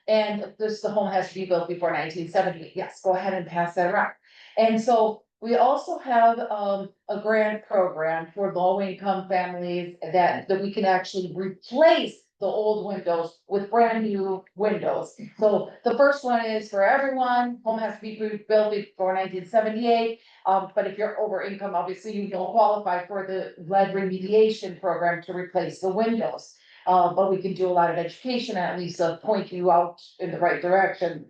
And the home has to be built before 1970, yes, go ahead and pass that around. And so we also have, a grant program for low-income families that we can actually replace the old windows with brand new windows. So the first one is for everyone, home has to be built before 1978. But if you're over income, obviously you don't qualify for the lead remediation program to replace the windows. But we can do a lot of education, at least point you out in the right direction.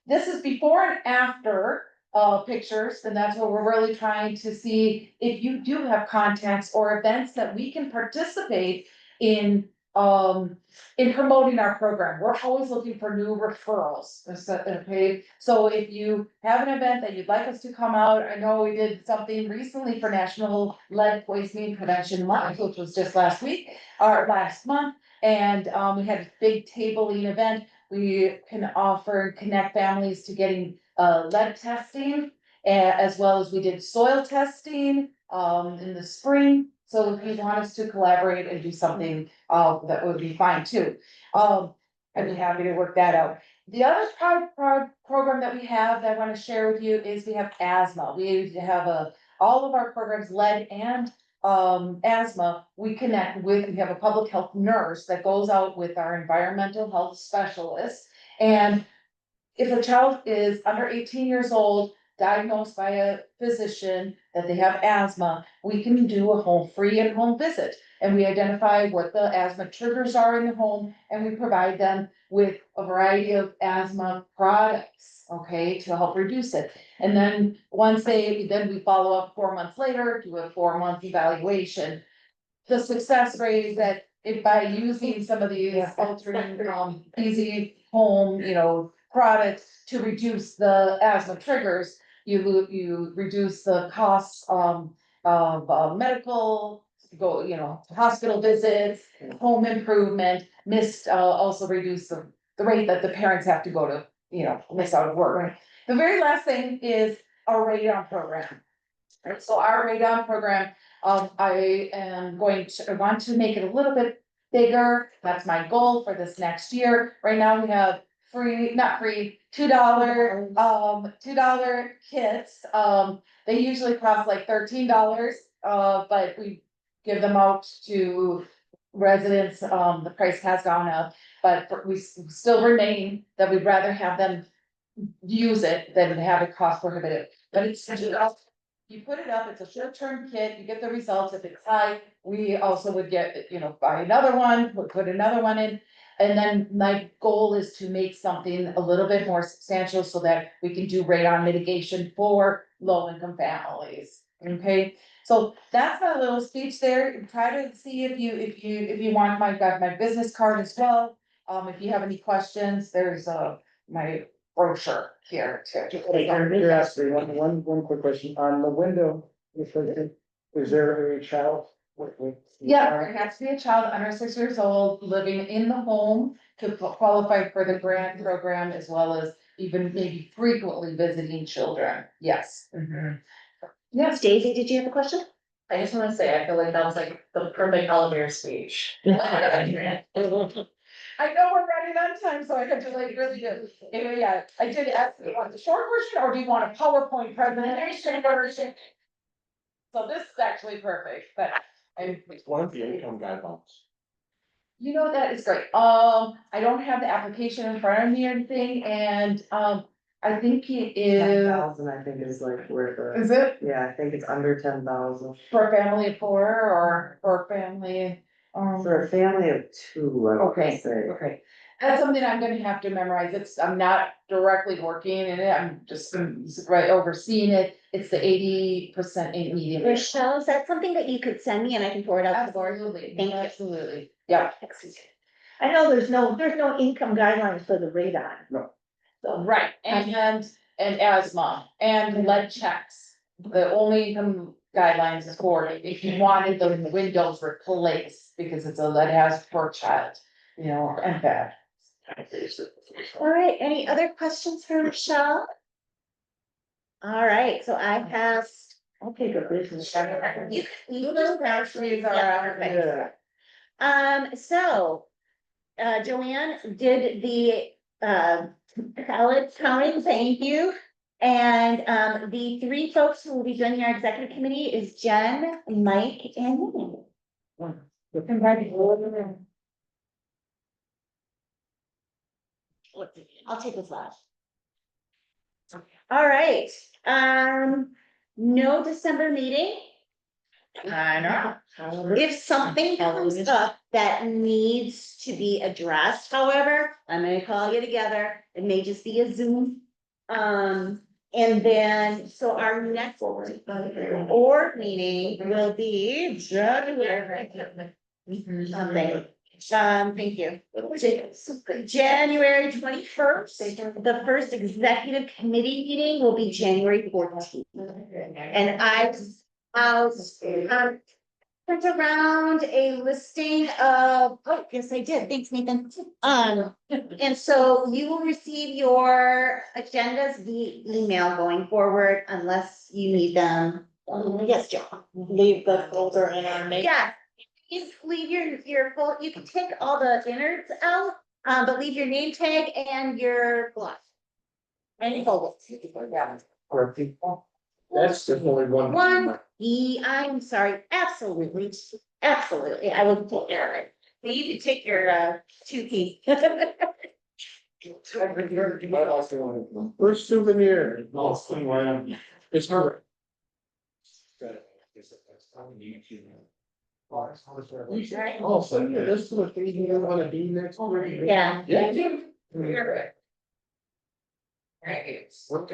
This is before and after pictures, and that's what we're really trying to see if you do have contacts or events that we can participate in promoting our program. We're always looking for new referrals. Okay, so if you have an event that you'd like us to come out, I know we did something recently for National Lead Poisoning Prevention Month, which was just last week or last month, and we had a big tabling event. We can offer and connect families to getting lead testing, as well as we did soil testing in the spring. So if you want us to collaborate and do something, that would be fine too. I'd be happy to work that out. The other program that we have that I want to share with you is we have asthma. We have all of our programs, lead and asthma, we connect with, we have a public health nurse that goes out with our environmental health specialists. And if a child is under 18 years old, diagnosed by a physician that they have asthma, we can do a free at-home visit. And we identify what the asthma triggers are in the home, and we provide them with a variety of asthma products, okay, to help reduce it. And then then we follow up 4 months later, do a 4-month evaluation. The success rate is that if by using some of these altering, easy home, products to reduce the asthma triggers, you reduce the costs of medical, hospital visits, home improvement, also reduce the rate that the parents have to go to, miss out of work, right? The very last thing is our radon program. Right, so our radon program, I want to make it a little bit bigger. That's my goal for this next year. Right now we have not free, $2 kits. They usually cost like $13, but we give them out to residents. The price has gone up, but we still remain that we'd rather have them use it than have it cost prohibitive, but it's just. You put it up, it's a short-term kit, you get the results, if it's high, we also would get, buy another one, put another one in. And then my goal is to make something a little bit more substantial so that we can do radon mitigation for low-income families, okay? So that's my little speech there, try to see if you want, got my business card as well. If you have any questions, there's my brochure here too. Curiosity, one quick question, on the window, is there a child? Yeah, there has to be a child under 6 years old living in the home to qualify for the grant program as well as even maybe frequently visiting children, yes. Yes, Daisy, did you have a question? I just wanna say, I feel like that was like the perfect elevator speech. I know we're running on time, so I have to like really do, anyway, yeah, I did ask, do you want the short version or do you want a PowerPoint presentation version? So this is actually perfect, but It's one of the income guidelines. that is great, I don't have the application in front of me or anything, and, I think it is, 10,000, I think is like where is the, it yeah, I think it's under 10,000. for a family of four or for a family? For a family of two, I would Okay, say. okay. That's something I'm gonna have to memorize. I'm not directly working in it. I'm just right overseeing it. It's the 80% in medium. Rochelle, is that something that you could send me and I can forward out to the board? Absolutely, Thank you. absolutely. Yeah. I know there's no income guidelines for the radon. No. So, Right, and asthma and lead checks. The only income guidelines is for if you wanted the windows replaced because it's a lead hazard for a child, and bad. All right, any other questions for Michelle? All right, so I passed. I'll take a business. You just groceries are. So, Joanne did the, ballot counting, thank you. And, the three folks who will be joining our executive committee is Jen, Mike, and me. Congratulations. I'll take this last. All right, no December meeting. I know. If something comes up that needs to be addressed, however, I'm gonna call you together. It may just be a Zoom. And then, so our next board meeting will be January. Thank you. January 21st. The first executive committee meeting will be January 14th. And I'll print around a listing of, oh, yes, I did. Thanks, Nathan. And so you will receive your agendas via email going forward unless you need them. Yes, Joe. Leave the folder in our name. Yeah, you leave your full, you can take all the innards out, but leave your name tag and your block. And folder. That's definitely one. I'm sorry, absolutely, I will take care of it. You can take your 2 keys. First souvenir. It's her. Oh, so this is what you want to be next week. Yeah. Yeah. Right. We're